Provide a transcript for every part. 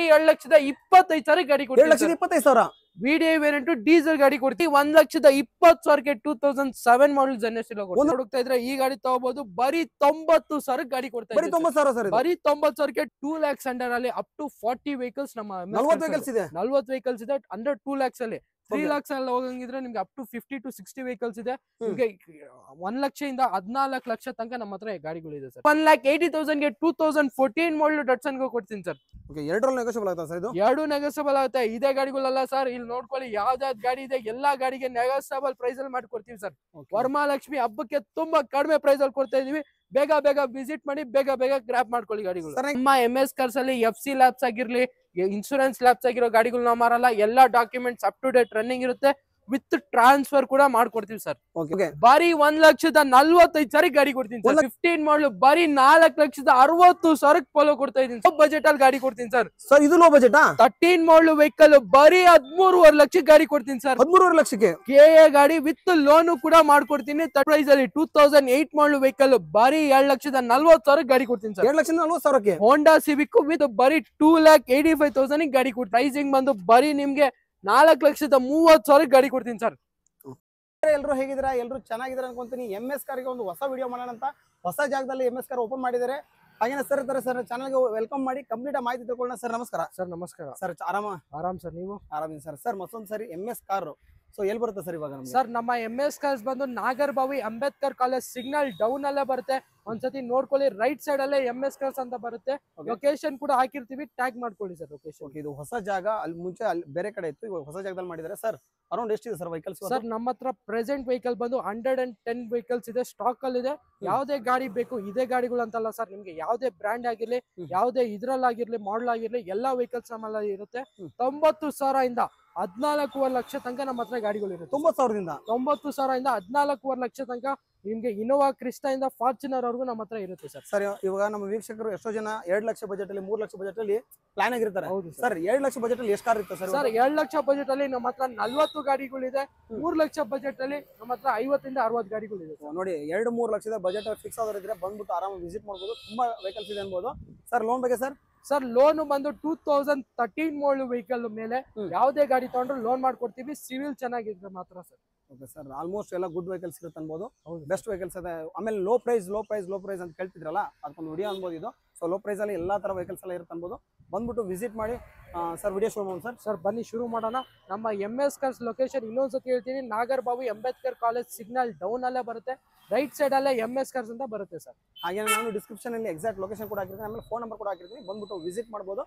2,25,000 ಗಾಡಿ ಕೊಡ್ತೀವಿ. 2,25,000 VDI variant diesel ಗಾಡಿ ಕೊಡ್ತೀವಿ. 1,20,000ಕ್ಕೆ 2007 ಮಾಡಲ್ ಜನರೇಷನ್ ಹುಡುಕ್ತಾ ಇದ್ರೆ ಈ ಗಾಡಿ ತಗೋಬಹುದು. ಬರೀ 90,000 ಗಾಡಿ ಕೊಡ್ತಾ ಬರೀ 90,000 ಸರ್. ಬರೀ 90,000ಕ್ಕೆ 2 lakhs ಅಂಡರ್ ಅಲ್ಲಿ ಅಪ್ ಟು 40 ವೆಹಿಕಲ್ಸ್ ನಮ್ಮ 40 ವೆಹಿಕಲ್ಸ್ ಇದೆ. 40 ವೆಹಿಕಲ್ಸ್ ಇದೆ ಅಂಡರ್ 2 lakhs ಅಲ್ಲಿ. 3 lakhs ಅಲ್ಲಿ ಹೋಗಂಗಿದ್ರೆ ನಿಮ್ಗೆ ಅಪ್ ಟು 50 to 60 ವೆಹಿಕಲ್ಸ್ ಇದೆ. ನಿಮ್ಗೆ 1 ಲಕ್ಷದಿಂದ 14 ಲಕ್ಷ ತನಕ ನಮ್ಮ ಹತ್ರ ಗಾಡಿಗಳಿದೆ ಸರ್. 1,80,000ಗೆ 2014 ಮಾಡಲ್ ಡಟ್ಸನ್ ಕೊಡ್ತೀನಿ ಸರ್. ಓಕೆ, ಎರಡರಲ್ಲಿ ನೆಗೋಷಿಯಬಲ್ ಆಗುತ್ತಾ ಸರ್ ಇದು? ಎರಡು ನೆಗೋಷಿಯಬಲ್ ಆಗುತ್ತೆ. ಇದೇ ಗಾಡಿಗಳಲ್ಲ ಸರ್, ಇಲ್ಲಿ ನೋಡ್ಕೊಳ್ಳಿ ಯಾವ್ದಾವ್ದು ಗಾಡಿ ಇದೆ ಎಲ್ಲಾ ಗಾಡಿಗೆ ನೆಗೋಷಿಯಬಲ್ ಪ್ರೈಸ್ ಅಲ್ಲಿ ಮಾಡ್ಕೊಡ್ತೀವಿ ಸರ್. ವರಮಹಾಲಕ್ಷ್ಮಿ ಹಬ್ಬಕ್ಕೆ ತುಂಬಾ ಕಡಿಮೆ ಪ್ರೈಸ್ ಅಲ್ಲಿ ಕೊಡ್ತಾ ಇದೀವಿ. ಬೇಗ ಬೇಗ ವಿಸಿಟ್ ಮಾಡಿ, ಬೇಗ ಬೇಗ ಗ್ರಾಪ್ ಮಾಡ್ಕೊಳ್ಳಿ ಗಾಡಿಗಳು. ನಮ್ಮ MS ಕಾರ್ಸ್ ಅಲ್ಲಿ FC ಲ್ಯಾಬ್ಸ್ ಆಗಿರ್ಲಿ, ಇನ್ಶೂರೆನ್ಸ್ ಲ್ಯಾಬ್ಸ್ ಆಗಿರೋ ಗಾಡಿಗಳು ನಾವು ಮಾರಲ್ಲ. ಎಲ್ಲಾ documents up to date running ಇರುತ್ತೆ. ವಿತ್ ಟ್ರಾನ್ಸ್ಫರ್ ಕೂಡ ಮಾಡ್ಕೊಡ್ತೀವಿ ಸರ್. ಬರೀ 1,45,000 ಗಾಡಿ ಕೊಡ್ತೀನಿ ಸರ್. 15 ಮಾಡಲು ಬರೀ 4,60,000 ಪೋಲೋ ಕೊಡ್ತಾ ಇದೀನಿ. ಬಜೆಟ್ ಅಲ್ಲಿ ಗಾಡಿ ಕೊಡ್ತೀನಿ ಸರ್. ಸರ್ ಇದು ಲೋ ಬಜೆಟ್ 13 ಮಾಡಲು ವೆಹಿಕಲ್ ಬರೀ 13.5 ಲಕ್ಷ ಗಾಡಿ ಕೊಡ್ತೀನಿ ಸರ್. 13.5 ಲಕ್ಷಕ್ಕೆ KA ಗಾಡಿ ವಿತ್ ಲೋನ್ ಕೂಡ ಮಾಡ್ಕೊಡ್ತೀನಿ. ಪ್ರೈಸ್ ಅಲ್ಲಿ 2008 ಮಾಡಲು ವೆಹಿಕಲ್ ಬರೀ 2,40,000 ಗಾಡಿ ಕೊಡ್ತೀನಿ ಸರ್. 2,40,000ಕ್ಕೆ ಹೋಂಡಾ ಸಿವಿಕ್ ವಿತ್ ಬರೀ 2,85,000 ಗಾಡಿ ಕೊಡ್ತೀನಿ. ಪ್ರೈಸಿಂಗ್ ಬಂದು ಬರೀ ನಿಮ್ಗೆ 4,30,000 ಗಾಡಿ ಕೊಡ್ತೀನಿ ಸರ್. ಎಲ್ಲರೂ ಹೇಗಿದ್ದೀರಾ? ಎಲ್ಲರೂ ಚೆನ್ನಾಗಿದ್ದಾರೆ ಅನ್ಕೊಂತೀನಿ. MS ಕಾರ್ಗೆ ಒಂದು ಹೊಸ ವಿಡಿಯೋ ಮಾಡೋಣ ಅಂತ ಹೊಸ ಜಾಗದಲ್ಲಿ MS ಕಾರ್ ಓಪನ್ ಮಾಡಿದ್ದಾರೆ. ಹಾಗೇನೆ ಸರ್ ಇರ್ತಾರೆ ಸರ್, ಚಾನಲ್ಗೆ ವೆಲ್ಕಮ್ ಮಾಡಿ ಕಂಪ್ಲೀಟ್ ಮಾಹಿತಿ ತಿಳ್ಕೊಳ್ಳೋಣ. ಸರ್ ನಮಸ್ಕಾರ. ಸರ್ ನಮಸ್ಕಾರ. ಸರ್ ಆರಾಮ್ ಸರ್, ನೀವು? ಆರಾಮಿದ್ದೀನಿ ಸರ್. ಸರ್ ಮತ್ತೊಂದು ಸರಿ MS ಕಾರ್ ಸೊ ಎಲ್ಲಿ ಬರುತ್ತೆ ಸರ್ ಇವಾಗ? ಸರ್ ನಮ್ಮ MS ಕಾರ್ಸ್ ಬಂದು Nagarbhavi Ambedkar college signal down ಅಲ್ಲೇ ಬರುತ್ತೆ. ಒಂದ್ಸತಿ ನೋಡ್ಕೊಳ್ಳಿ, ರೈಟ್ ಸೈಡ್ ಅಲ್ಲೇ MS ಕಾರ್ಸ್ ಅಂತ ಬರುತ್ತೆ. ಲೊಕೇಶನ್ ಕೂಡ ಹಾಕಿರ್ತೀವಿ, ಟ್ಯಾಗ್ ಮಾಡ್ಕೊಳ್ಳಿ ಸರ್ ಲೊಕೇಶನ್. ಇದು ಹೊಸ ಜಾಗ, ಅಲ್ಲಿ ಮುಂಚೆ ಅಲ್ಲಿ ಬೇರೆ ಕಡೆ ಇತ್ತು, ಇವಾಗ ಹೊಸ ಜಾಗದಲ್ಲಿ ಮಾಡಿದ್ದಾರೆ. ಸರ್ ಅರೌಂಡ್ ಎಷ್ಟಿದೆ ಸರ್ ವೆಹಿಕಲ್ಸ್? ಸರ್ ನಮ್ಮ ಹತ್ರ ಪ್ರೆಸೆಂಟ್ ವೆಹಿಕಲ್ ಬಂದು 110 ವೆಹಿಕಲ್ಸ್ ಇದೆ, ಸ್ಟಾಕ್ ಅಲ್ಲಿ ಇದೆ. ಯಾವ್ದೇ ಗಾಡಿ ಬೇಕು, ಇದೇ ಗಾಡಿಗಳು ಅಂತಲ್ಲ ಸರ್, ನಿಮ್ಗೆ ಯಾವ್ದೇ ಬ್ರ್ಯಾಂಡ್ ಆಗಿರ್ಲಿ, ಯಾವ್ದೇ ಇದ್ರಲ್ಲಾಗಿರ್ಲಿ, ಮಾಡಲ್ ಆಗಿರ್ಲಿ, ಎಲ್ಲಾ ವೆಹಿಕಲ್ಸ್ ನಮ್ಮಲ್ಲಿ ಇರುತ್ತೆ. 90,000 ಇಂದ 14.5 ಲಕ್ಷ ತನಕ ನಮ್ಮ ಹತ್ರ ಗಾಡಿಗಳು ಇರುತ್ತೆ. 90,000ದಿಂದ 14.5 ಲಕ್ಷ ತನಕ ನಿಮ್ಗೆ ಇನೋವಾ ಕ್ರಿಸ್ಟಾ ಇಂದ ಫಾರ್ಚುನರ್ ವರೆಗೂ ನಮ್ಮ ಹತ್ರ ಇರುತ್ತೆ ಸರ್. ಸರ್ ಇವಾಗ ನಮ್ಮ ವೀಕ್ಷಕರು ಎಷ್ಟೋ ಜನ 2 ಲಕ್ಷ ಬಜೆಟ್ ಅಲ್ಲಿ 3 ಲಕ್ಷ ಬಜೆಟ್ ಅಲ್ಲಿ ಪ್ಲಾನ್ ಆಗಿರ್ತಾರೆ. ಸರ್ 2 ಲಕ್ಷ ಬಜೆಟ್ ಅಲ್ಲಿ ಎಷ್ಟು ಕಾರ್ ಇರುತ್ತೆ ಸರ್? ಸರ್ 2 ಲಕ್ಷ ಬಜೆಟ್ ಅಲ್ಲಿ ನಮ್ಮ ಹತ್ರ 40 ಗಾಡಿಗಳಿದೆ. 3 ಲಕ್ಷ ಬಜೆಟ್ ಅಲ್ಲಿ ನಮ್ಮ ಹತ್ರ 50 ಇಂದ 60 ಗಾಡಿಗಳಿದೆ. ನೋಡಿ, 2-3 ಲಕ್ಷದ ಬಜೆಟ್ ಫಿಕ್ಸ್ ಆದ್ರೆ ಬಂದ್ಬಿಟ್ಟು ಆರಾಮಾಗಿ ವಿಸಿಟ್ ಮಾಡಬಹುದು. ತುಂಬಾ ವೆಹಿಕಲ್ಸ್ ಇದೆ ಅನ್ಬೋದು. ಸರ್ ಲೋನ್ ಬಗ್ಗೆ ಸರ್? ಸರ್ ಲೋನ್ ಬಂದು 2013 ಮಾಡಲ್ ವೆಹಿಕಲ್ ಮೇಲೆ ಯಾವುದೇ ಗಾಡಿ ತಗೊಂಡ್ರು ಲೋನ್ ಮಾಡ್ಕೊಡ್ತೀವಿ. ಸಿವಿಲ್ ಚೆನ್ನಾಗಿದ್ರೆ ಮಾತ್ರ ಸರ್. ಓಕೆ ಸರ್, ಆಲ್ಮೋಸ್ಟ್ ಎಲ್ಲ ಗುಡ್ ವೆಹಿಕಲ್ಸ್ ಇರುತ್ತೆ ಅನ್ಬೋದು. ಬೆಸ್ಟ್ ವೆಹಿಕಲ್ಸ್ ಇದೆ. ಆಮೇಲೆ ಲೋ ಪ್ರೈಸ್ ಅಂತ ಕೇಳ್ತಿದ್ರಲ್ಲ, ಅದಕ್ಕೊಂದು ವಿಡಿಯೋ ಅನ್ಬೋದು ಇದು. ಸೊ ಲೋ ಪ್ರೈಸ್ ಅಲ್ಲಿ ಎಲ್ಲಾ ತರ ವೆಹಿಕಲ್ಸ್ ಎಲ್ಲ ಇರುತ್ತೆ ಅನ್ಬೋದು. ಬಂದ್ಬಿಟ್ಟು ವಿಸಿಟ್ ಮಾಡಿ. ಸರ್ ವಿಡಿಯೋ ಶುರು ಮಾಡೋಣ ಸರ್. ಬನ್ನಿ ಶುರು ಮಾಡೋಣ. ನಮ್ಮ MS ಕಾರ್ಸ್ ಲೊಕೇಶನ್ ಇನ್ನೊಂದ್ಸತಿ ಹೇಳ್ತೀನಿ, Nagarbhavi Ambedkar college signal down ಅಲ್ಲೇ ಬರುತ್ತೆ. ರೈಟ್ ಸೈಡ್ ಅಲ್ಲೇ MS ಕಾರ್ಸ್ ಅಂತ ಬರುತ್ತೆ ಸರ್. ಹಾಗೆ ನಾನು ಡಿಸ್ಕ್ರಿಪ್ಷನ್ ಅಲ್ಲಿ ಎಕ್ಸಾಕ್ಟ್ ಲೊಕೇಶನ್ ಕೂಡ ಹಾಕಿರ್ತೀನಿ, ಆಮೇಲೆ ಫೋನ್ ನಂಬರ್ ಕೂಡ ಹಾಕಿರ್ತೀನಿ. ಬಂದ್ಬಿಟ್ಟು ವಿಸಿಟ್ ಮಾಡ್ಬೋದು.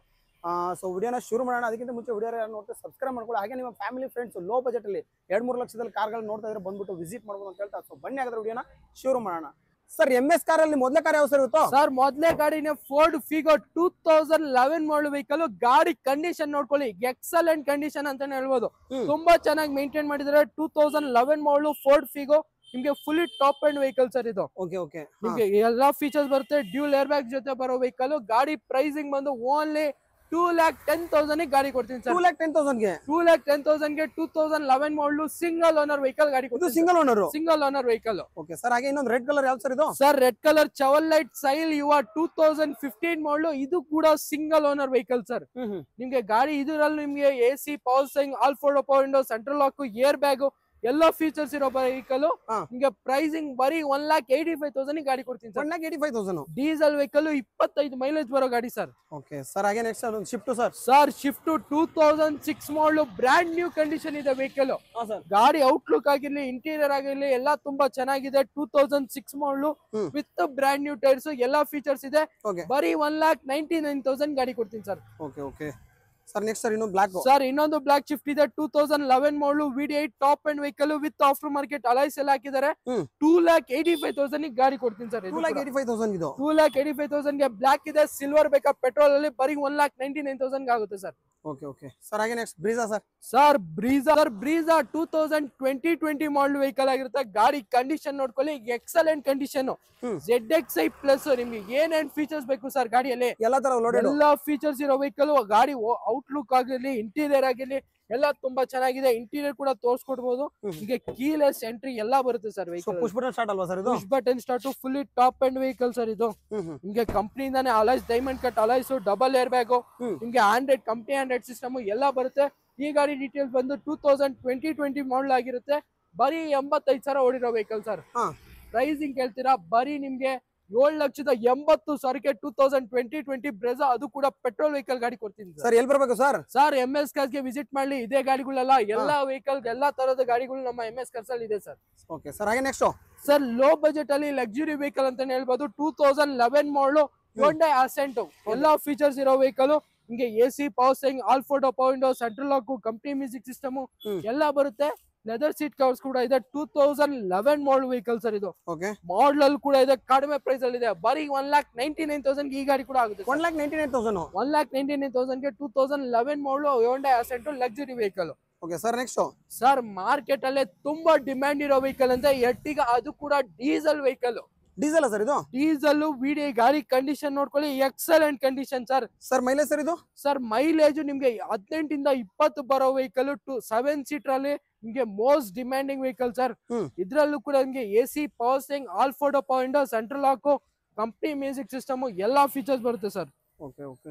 ಸೊ ವಿಡಿಯೋನ ಶುರು ಮಾಡೋಣ. ಅದಕ್ಕಿಂತ ಮುಂಚೆ ವಿಡಿಯೋ ನೋಡ್ತಾ ಸಬ್ಸ್ಕ್ರೈಬ್ ಮಾಡ್ಕೊಳ್ಳಿ. ಹಾಗೆ ನಿಮ್ಮ ಫ್ಯಾಮಿಲಿ ಫ್ರೆಂಡ್ಸ್ ಲೋ ಬಜೆಟ್ ಅಲ್ಲಿ 2-3 ಲಕ್ಷದಲ್ಲಿ ಕಾರ್ಗಳು ನೋಡ್ತಾ ಇದ್ರೆ ಬಂದ್ಬಿಟ್ಟು ವಿಸಿಟ್ ಮಾಡ್ಬೋದು ಅಂತ ಹೇಳ್ತಾ, ಸೊ ಬನ್ನಿ ಹಾಗಾದ್ರೆ ವಿಡಿಯೋನ ಶುರು ಮಾಡೋಣ. ಸರ್ MS ಕಾರ್ ಅಲ್ಲಿ ಮೊದಲೇ ಕಾರ್ ಯಾವ ಸರ್ ಇತ್ತು? ಸರ್ ಮೊದಲೇ ಗಾಡಿನೇ ಫೋರ್ಡ್ ಫಿಗೋ 2011 ಮಾಡಲ್ ವೆಹಿಕಲ್. ಗಾಡಿ ಕಂಡೀಷನ್ ನೋಡ್ಕೊಳ್ಳಿ, ಎಕ್ಸಲೆಂಟ್ ಕಂಡೀಷನ್ ಅಂತಾನೆ ಹೇಳ್ಬೋದು. ತುಂಬಾ ಚೆನ್ನಾಗಿ ಮೇಂಟೈನ್ ಮಾಡಿದ್ರೆ. 2011 ಮಾಡಲ್ ಫೋರ್ಡ್ ಫಿಗೋ ನಿಮ್ಗೆ fully top end vehicle sir ಇದು. ನಿಮ್ಗೆ ಎಲ್ಲಾ ಫೀಚರ್ಸ್ ಬರುತ್ತೆ. ಡ್ಯೂಲ್ ಏರ್ ಬ್ಯಾಗ್ ಜೊತೆ ಬರೋ ವೆಹಿಕಲ್. ಗಾಡಿ ಪ್ರೈಸಿಂಗ್ ಬಂದು ಓನ್ಲಿ 2,10,000 ಗಾಡಿ ಕೊಡ್ತೀನಿ ಸರ್. 2,10,000ಗೆ 2011 ಮಾಡಲು ಸಿಂಗಲ್ ಓನರ್ ವೆಹಿಕಲ್ ಗಾಡಿ ಕೊಡ್ತೀನಿ. Single owner vehicle. Okay sir, ಹಾಗೆ ಇನ್ನೊಂದು ರೆಡ್ ಕಲರ್ ಯಾವ್ದು ಸರ್ ಇದು? Sir red colour Chevrolet Sail UVA 2015 ಮಾಡಲು. ಇದು ಕೂಡ ಸಿಂಗಲ್ ಓನರ್ ವೆಹಿಕಲ್ ಸರ್. ನಿಮ್ಗೆ ಗಾಡಿ ಇದರಲ್ಲಿ ನಿಮ್ಗೆ AC, power steering, all four power window, central lock, air bag ಎಲ್ಲಾ ಫೀಚರ್ಸ್ ಇರೋ ವೆಹಿಕಲ್. ನಿಮ್ಗೆ ಪ್ರೈಸಿಂಗ್ ಬರೀ 1,85,000 ಗಾಡಿ ಕೊಡ್ತೀನಿ ಸರ್. 1,85,000 ಡೀಸೆಲ್ ವೆಹಿಕಲ್, 25 ಮೈಲೇಜ್ ಬರೋ ಗಾಡಿ ಸರ್. ಓಕೆ ಸರ್, ಹಾಗೆ ನೆಕ್ಸ್ಟ್ ಒಂದು ಶಿಫ್ಟ್ ಸರ್. ಸರ್ ಶಿಫ್ಟ್ 2006 ಮಾಡಲು ಬ್ರ್ಯಾಂಡ್ ನ್ಯೂ ಕಂಡೀಷನ್ ಇದೆ ವೆಹಿಕಲ್. ಗಾಡಿ ಔಟ್ಲುಕ್ ಆಗಿರ್ಲಿ, ಇಂಟೀರಿಯರ್ ಆಗಿರ್ಲಿ ಎಲ್ಲ ತುಂಬಾ ಚೆನ್ನಾಗಿದೆ. 2006 ಮಾಡಲು ವಿತ್ ಬ್ರ್ಯಾಂಡ್ ನ್ಯೂ ಟೈರ್ಸ್, ಎಲ್ಲಾ ಫೀಚರ್ಸ್ ಇದೆ. ಬರೀ 1,99,000 ಗಾಡಿ ಕೊಡ್ತೀನಿ sir. Okay sir, next sir ಇನ್ನೊಂದು ಬ್ಲಾಕ್. ಸರ್ ಇನ್ನೊಂದು ಬ್ಲಾಕ್ ಶಿಫ್ಟ್ ಇದೆ 2011 ಮಾಡಲು. VDI top end vehicle with after market alloys ಎಲ್ಲ ಹಾಕಿದ್ದಾರೆ. 2,85,000 ಗಾಡಿ ಕೊಡ್ತೀನಿ ಸರ್. 2,85,000 ಇದು. 2,85,000 ಗೆ ಬ್ಲಾಕ್ ಇದೆ. ಸಿಲ್ವರ್ ಬೇಕಾ ಪೆಟ್ರೋಲ್ ಅಲ್ಲಿ ಬರೀ 1,99,000 ಆಗುತ್ತೆ ಸರ್. ಓಕೆ ಸರ್, ಹಾಗೆ next Brezza sir. Sir Brezza 2020 ಮಾಡಲ್ ವೆಹಿಕಲ್ ಆಗಿರುತ್ತೆ. ಗಾಡಿ ಕಂಡೀಷನ್ ನೋಡ್ಕೊಳ್ಳಿ, ಎಕ್ಸಲೆಂಟ್ ಕಂಡೀಷನ್. ZXi ಪ್ಲಸ್ ನಿಮ್ಗೆ ಏನೇನ್ ಫೀಚರ್ಸ್ ಬೇಕು ಸರ್ ಗಾಡಿಯಲ್ಲಿ ಎಲ್ಲಾ ತರ ಎಲ್ಲಾ ಫೀಚರ್ಸ್ ಇರೋ ವೆಹಿಕಲ್. ಗಾಡಿ ಔಟ್ಲುಕ್ ಆಗಿರ್ಲಿ, ಇಂಟೀರಿಯರ್ ಆಗಿರ್ಲಿ ಎಲ್ಲ ತುಂಬಾ ಚೆನ್ನಾಗಿದೆ. ಇಂಟೀರಿಯರ್ ಕೂಡ ತೋರ್ಸ್ಕೊಡ್ಬೋದು. ನಿಮಗೆ ಕೀಲೆಸ್ ಎಂಟ್ರಿ ಎಲ್ಲಾ ಬರುತ್ತೆ sir vehicle. Push button start ಅಲ್ವಾ ಸರ್ ಇದು? Push button start, fully top end vehicle sir ಇದು. ನಿಮ್ಗೆ ಕಂಪ್ನಿಯಿಂದಾನೆ alloys diamond cut alloys, double air bag, ನಿಮ್ಗೆ ಆಂಡ್ರಾಯ್ಡ್ ಕಂಪ್ನಿ ಆಂಡ್ರಾಯ್ಡ್ ಸಿಸ್ಟಮ್ ಎಲ್ಲ ಬರುತ್ತೆ. ಈ ಗಾಡಿ ಡೀಟೇಲ್ಸ್ ಬಂದು 2020 ಮಾಡಲ್ ಆಗಿರುತ್ತೆ. ಬರೀ 85,000 ಓಡಿರೋ ವೆಹಿಕಲ್ ಸರ್. ಪ್ರೈಸಿಂಗ್ ಕೇಳ್ತೀರಾ, ಬರೀ ನಿಮ್ಗೆ 7,80,000ಕ್ಕೆ 2020 ಬ್ರೆಜಾ, ಅದು ಕೂಡ ಪೆಟ್ರೋಲ್ ವೆಹಿಕಲ್ ಗಾಡಿ ಕೊಡ್ತೀನಿ ಸರ್. ಎಲ್ಲಿ ಬರ್ಬೇಕು ಸರ್? ಸರ್ MS ಕಾರ್ಸ್ ಗೆ ವಿಸಿಟ್ ಮಾಡಿ. ಇದೇ ಗಾಡಿಗಳೆಲ್ಲ ಎಲ್ಲಾ ವೆಹಿಕಲ್ ಎಲ್ಲಾ ತರದ ಗಾಡಿಗಳು ನಮ್ಮ MS ಕಾರ್ಸ್ ಅಲ್ಲಿ ಇದೆ ಸರ್. Okay sir. ಹಾಗೆ ನೆಕ್ಸ್ಟ್ ಸರ್ ಲೋ ಬಜೆಟ್ ಅಲ್ಲಿ ಲಕ್ಸುರಿ ವೆಹಿಕಲ್ ಅಂತಾನೆ ಹೇಳ್ಬೋದು. 2011 ಮಾಡಲು Hyundai Accent, ಎಲ್ಲಾ ಫೀಚರ್ಸ್ ಇರೋ ವೆಹಿಕಲ್. ನಿಮಗೆ AC, power steering, all 4 power window, central lock, company music system ಎಲ್ಲ ಬರುತ್ತೆ. ಲೆದರ್ ಸೀಟ್ ಕವರ್ಸ್ ಕೂಡ ಇದೆ. 2011 ಮಾಡಲ್ ವೆಹಿಕಲ್ ಸರ್ ಇದು. ಮಾಡಲ್ ಅಲ್ಲಿ ಕೂಡ ಇದೆ, ಕಡಿಮೆ ಪ್ರೈಸ್ ಅಲ್ಲಿ ಇದೆ. ಬರೀ 1,99,000 ಈ ಗಾಡಿ ಕೂಡ ಆಗುತ್ತೆ. 1,99,000 1,99,000ಗೆ 2011 ಮಾಡಲು Hyundai Accent luxury vehicle. Okay sir. Next sir market ಅಲ್ಲೇ ತುಂಬಾ ಡಿಮ್ಯಾಂಡ್ ಇರೋ ವೆಹಿಕಲ್ ಅಂದ್ರೆ Ertiga, ಅದು ಕೂಡ ಡೀಸೆಲ್ ವೆಹಿಕಲ್. ಡೀಸೆಲ್ ಸರ್ ಇದು? ಡೀಸೆಲ್ ವಿಡಿ ಗಾಡಿ ಕಂಡೀಷನ್ ನೋಡ್ಕೊಳ್ಳಿ, excellent condition sir. Sir mileage sir ಇದು? ಸರ್ ಮೈಲೇಜ್ ನಿಮ್ಗೆ 18 ಇಂದ 20 ಬರೋ ವೆಹಿಕಲ್. 7 ಸೀಟರ್ ಅಲ್ಲಿ ನಿಮ್ಗೆ ಮೋಸ್ಟ್ ಡಿಮ್ಯಾಂಡಿಂಗ್ ವೆಹಿಕಲ್ ಸರ್. ಇದ್ರಲ್ಲೂ ಕೂಡ ನಿಮ್ಗೆ AC, power steering, all 4 power window, central lock, company music system ಎಲ್ಲಾ ಫೀಚರ್ಸ್ ಬರುತ್ತೆ ಸರ್. Okay okay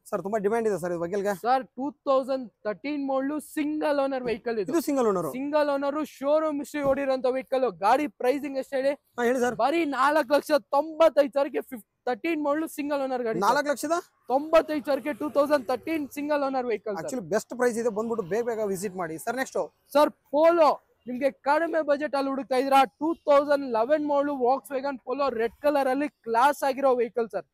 sir. ತುಂಬಾ ಡಿಮ್ಯಾಂಡ್ ಇದೆ ಸರ್ ಇದು ವೆಹಿಕಲ್ ಗೆ. Sir 2013 model single owner vehicle ಇದು. Single owner? Single owner, showroom history ಓಡಿರೋಂತ ವೆಹಿಕಲ್. ಗಾಡಿ pricing ಎಷ್ಟು ಹೇಳಿ? ಹೇಳಿ ಸರ್. ಬರೀ 4,95,000ಕ್ಕೆ 13 ಮಾಡಲು ಸಿಂಗಲ್ ಓನರ್ ಗಾಡಿ. 4,95,000ಕ್ಕೆ 2013 single owner vehicle. Actually best price ಇದೆ, ಬಂದ್ಬಿಟ್ಟು ಬೇಗ ಬೇಗ ವಿಸಿಟ್ ಮಾಡಿ ಸರ್. ನೆಕ್ಸ್ಟ್ ಸರ್ ಪೋಲೋ, ನಿಮ್ಗೆ ಕಡಿಮೆ ಬಜೆಟ್ ಅಲ್ಲಿ ಹುಡುಕ್ತಾ ಇದ್ರ 2011 ಮಾಡಲು walks wagon polo red colour ಅಲ್ಲಿ ಕ್ಲಾಸ್ ಆಗಿರೋ ವೆಹಿಕಲ್ ಸರ್.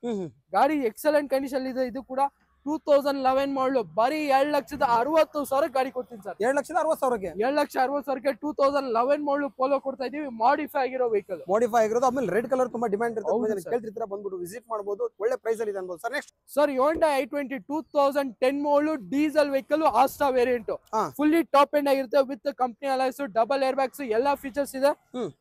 ಗಾಡಿ ಎಕ್ಸಲೆಂಟ್ ಕಂಡೀಷನ್ ಇದೆ. ಇದು ಕೂಡ 2011 ಮಾಡಲು ಬರೀ 7,60,000 ಗಾಡಿ ಕೊಡ್ತೀನಿ ಸರ್. 7,60,000ಕ್ಕೆ? 7,60,000ಕ್ಕೆ 2011 ಮಾಡಲು ಪೋಲೋ ಕೊಡ್ತಾ ಇದೀವಿ. ಮಾಡಿಫೈ ಆಗಿರೋ ವೆಹಿಕಲ್. ಮಾಡಿಫೈ ಆಗಿರೋದು. ಆಮೇಲೆ ರೆಡ್ ಕಲರ್ ತುಂಬಾ ಡಿಮ್ಯಾಂಡ್ ಇರುತ್ತೆ, ಕೇಳ್ತಿರ್ತೀರಾ, ಬಂದ್ಬಿಟ್ಟು ವಿಸಿಟ್ ಮಾಡಬಹುದು. ಒಳ್ಳೆ ಪ್ರೈಸ್ ಅಲ್ಲಿ ಇದೆ ಅನ್ಬೋದು sir. Next sir Hyundai i20 2010 model diesel vehicle, Asta variant. Fully top end ಆಗಿರುತ್ತೆ with company alloys, double air bags ಎಲ್ಲಾ ಫೀಚರ್ಸ್ ಇದೆ.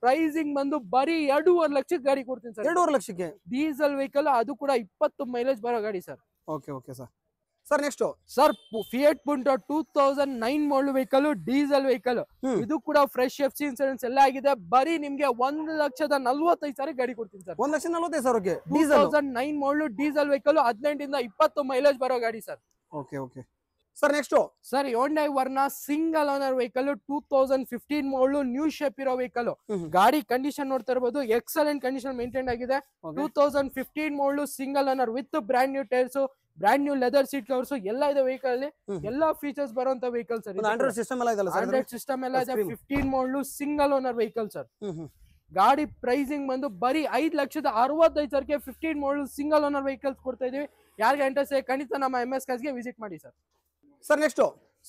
ಪ್ರೈಸಿಂಗ್ ಬಂದು ಬರೀ 2.5 ಲಕ್ಷಕ್ಕೆ ಗಾಡಿ ಕೊಡ್ತೀನಿ ಸರ್. 2.5 ಲಕ್ಷಕ್ಕೆ ಡೀಸೆಲ್ ವೆಹಿಕಲ್, ಅದು ಕೂಡ 20 ಮೈಲೇಜ್ ಬರೋ ಗಾಡಿ sir. Okay okay sir. Sir next sir fiat ಪುಂಟೋ 2009 model vehicle, diesel vehicle. ಇದು ಕೂಡ ಫ್ರೆಶ್ FC ಇನ್ಸೂರೆನ್ಸ್ ಎಲ್ಲ ಆಗಿದೆ. ಬರೀ ನಿಮ್ಗೆ 1,45,000 ಗಾಡಿ ಕೊಡ್ತೀನಿ ಸರ್. 1,45,000ಕ್ಕೆ 2009 ಮಾಡಲ್ ಡೀಸೆಲ್ ವೆಹಿಕಲ್, 18 ಇಂದ 20 ಮೈಲೇಜ್ ಬರೋ ಗಾಡಿ sir. Okay okay sir. Next sir Hyundai Verna single owner vehicle, 2015 ಮಾಡಲ್ ನ್ಯೂ ಶೇಪ್ ಇರೋ ವೆಹಿಕಲ್. ಗಾಡಿ ಕಂಡೀಷನ್ ನೋಡ್ತಾ ಇರಬಹುದು, ಎಕ್ಸಲೆಂಟ್ ಕಂಡೀಷನ್ ಮೇಂಟೈನ್ ಆಗಿದೆ. 2015 ಮಾಡಲ್ single owner with brand new tyres, brand new leather seat covers ಎಲ್ಲ ಇದೆ ವೆಹಿಕಲ್ ಅಲ್ಲಿ. ಎಲ್ಲಾ ಫೀಚರ್ಸ್ ಬರುವಂತ ವೆಹಿಕಲ್ ಸರ್. ಆಂಡ್ರಾಯ್ಡ್ ಸಿಸ್ಟಮ್ ಎಲ್ಲ ಇದೆ. ಆಂಡ್ರಾಯ್ಡ್ ಸಿಸ್ಟಮ್ ಎಲ್ಲ ಇದೆ. 15 ಮಾಡಲ್ ಸಿಂಗಲ್ ಓನರ್ ವೆಹಿಕಲ್ ಸರ್. ಗಾಡಿ ಪ್ರೈಸಿಂಗ್ ಬಂದು ಬರೀ 5,65,000ಕ್ಕೆ 15 ಮಾಡಲ್ ಸಿಂಗಲ್ ಓನರ್ ವೆಹಿಕಲ್ಸ್ ಕೊಡ್ತಾ ಇದೀವಿ. ಯಾರಿಗೆ ಇಂಟ್ರೆಸ್ಟ್ ಇದೆ ಖಂಡಿತ ನಮ್ಮ MS ಕಾರ್ಸ್ ಗೆ ವಿಸಿಟ್ ಮಾಡಿ sir. Sir next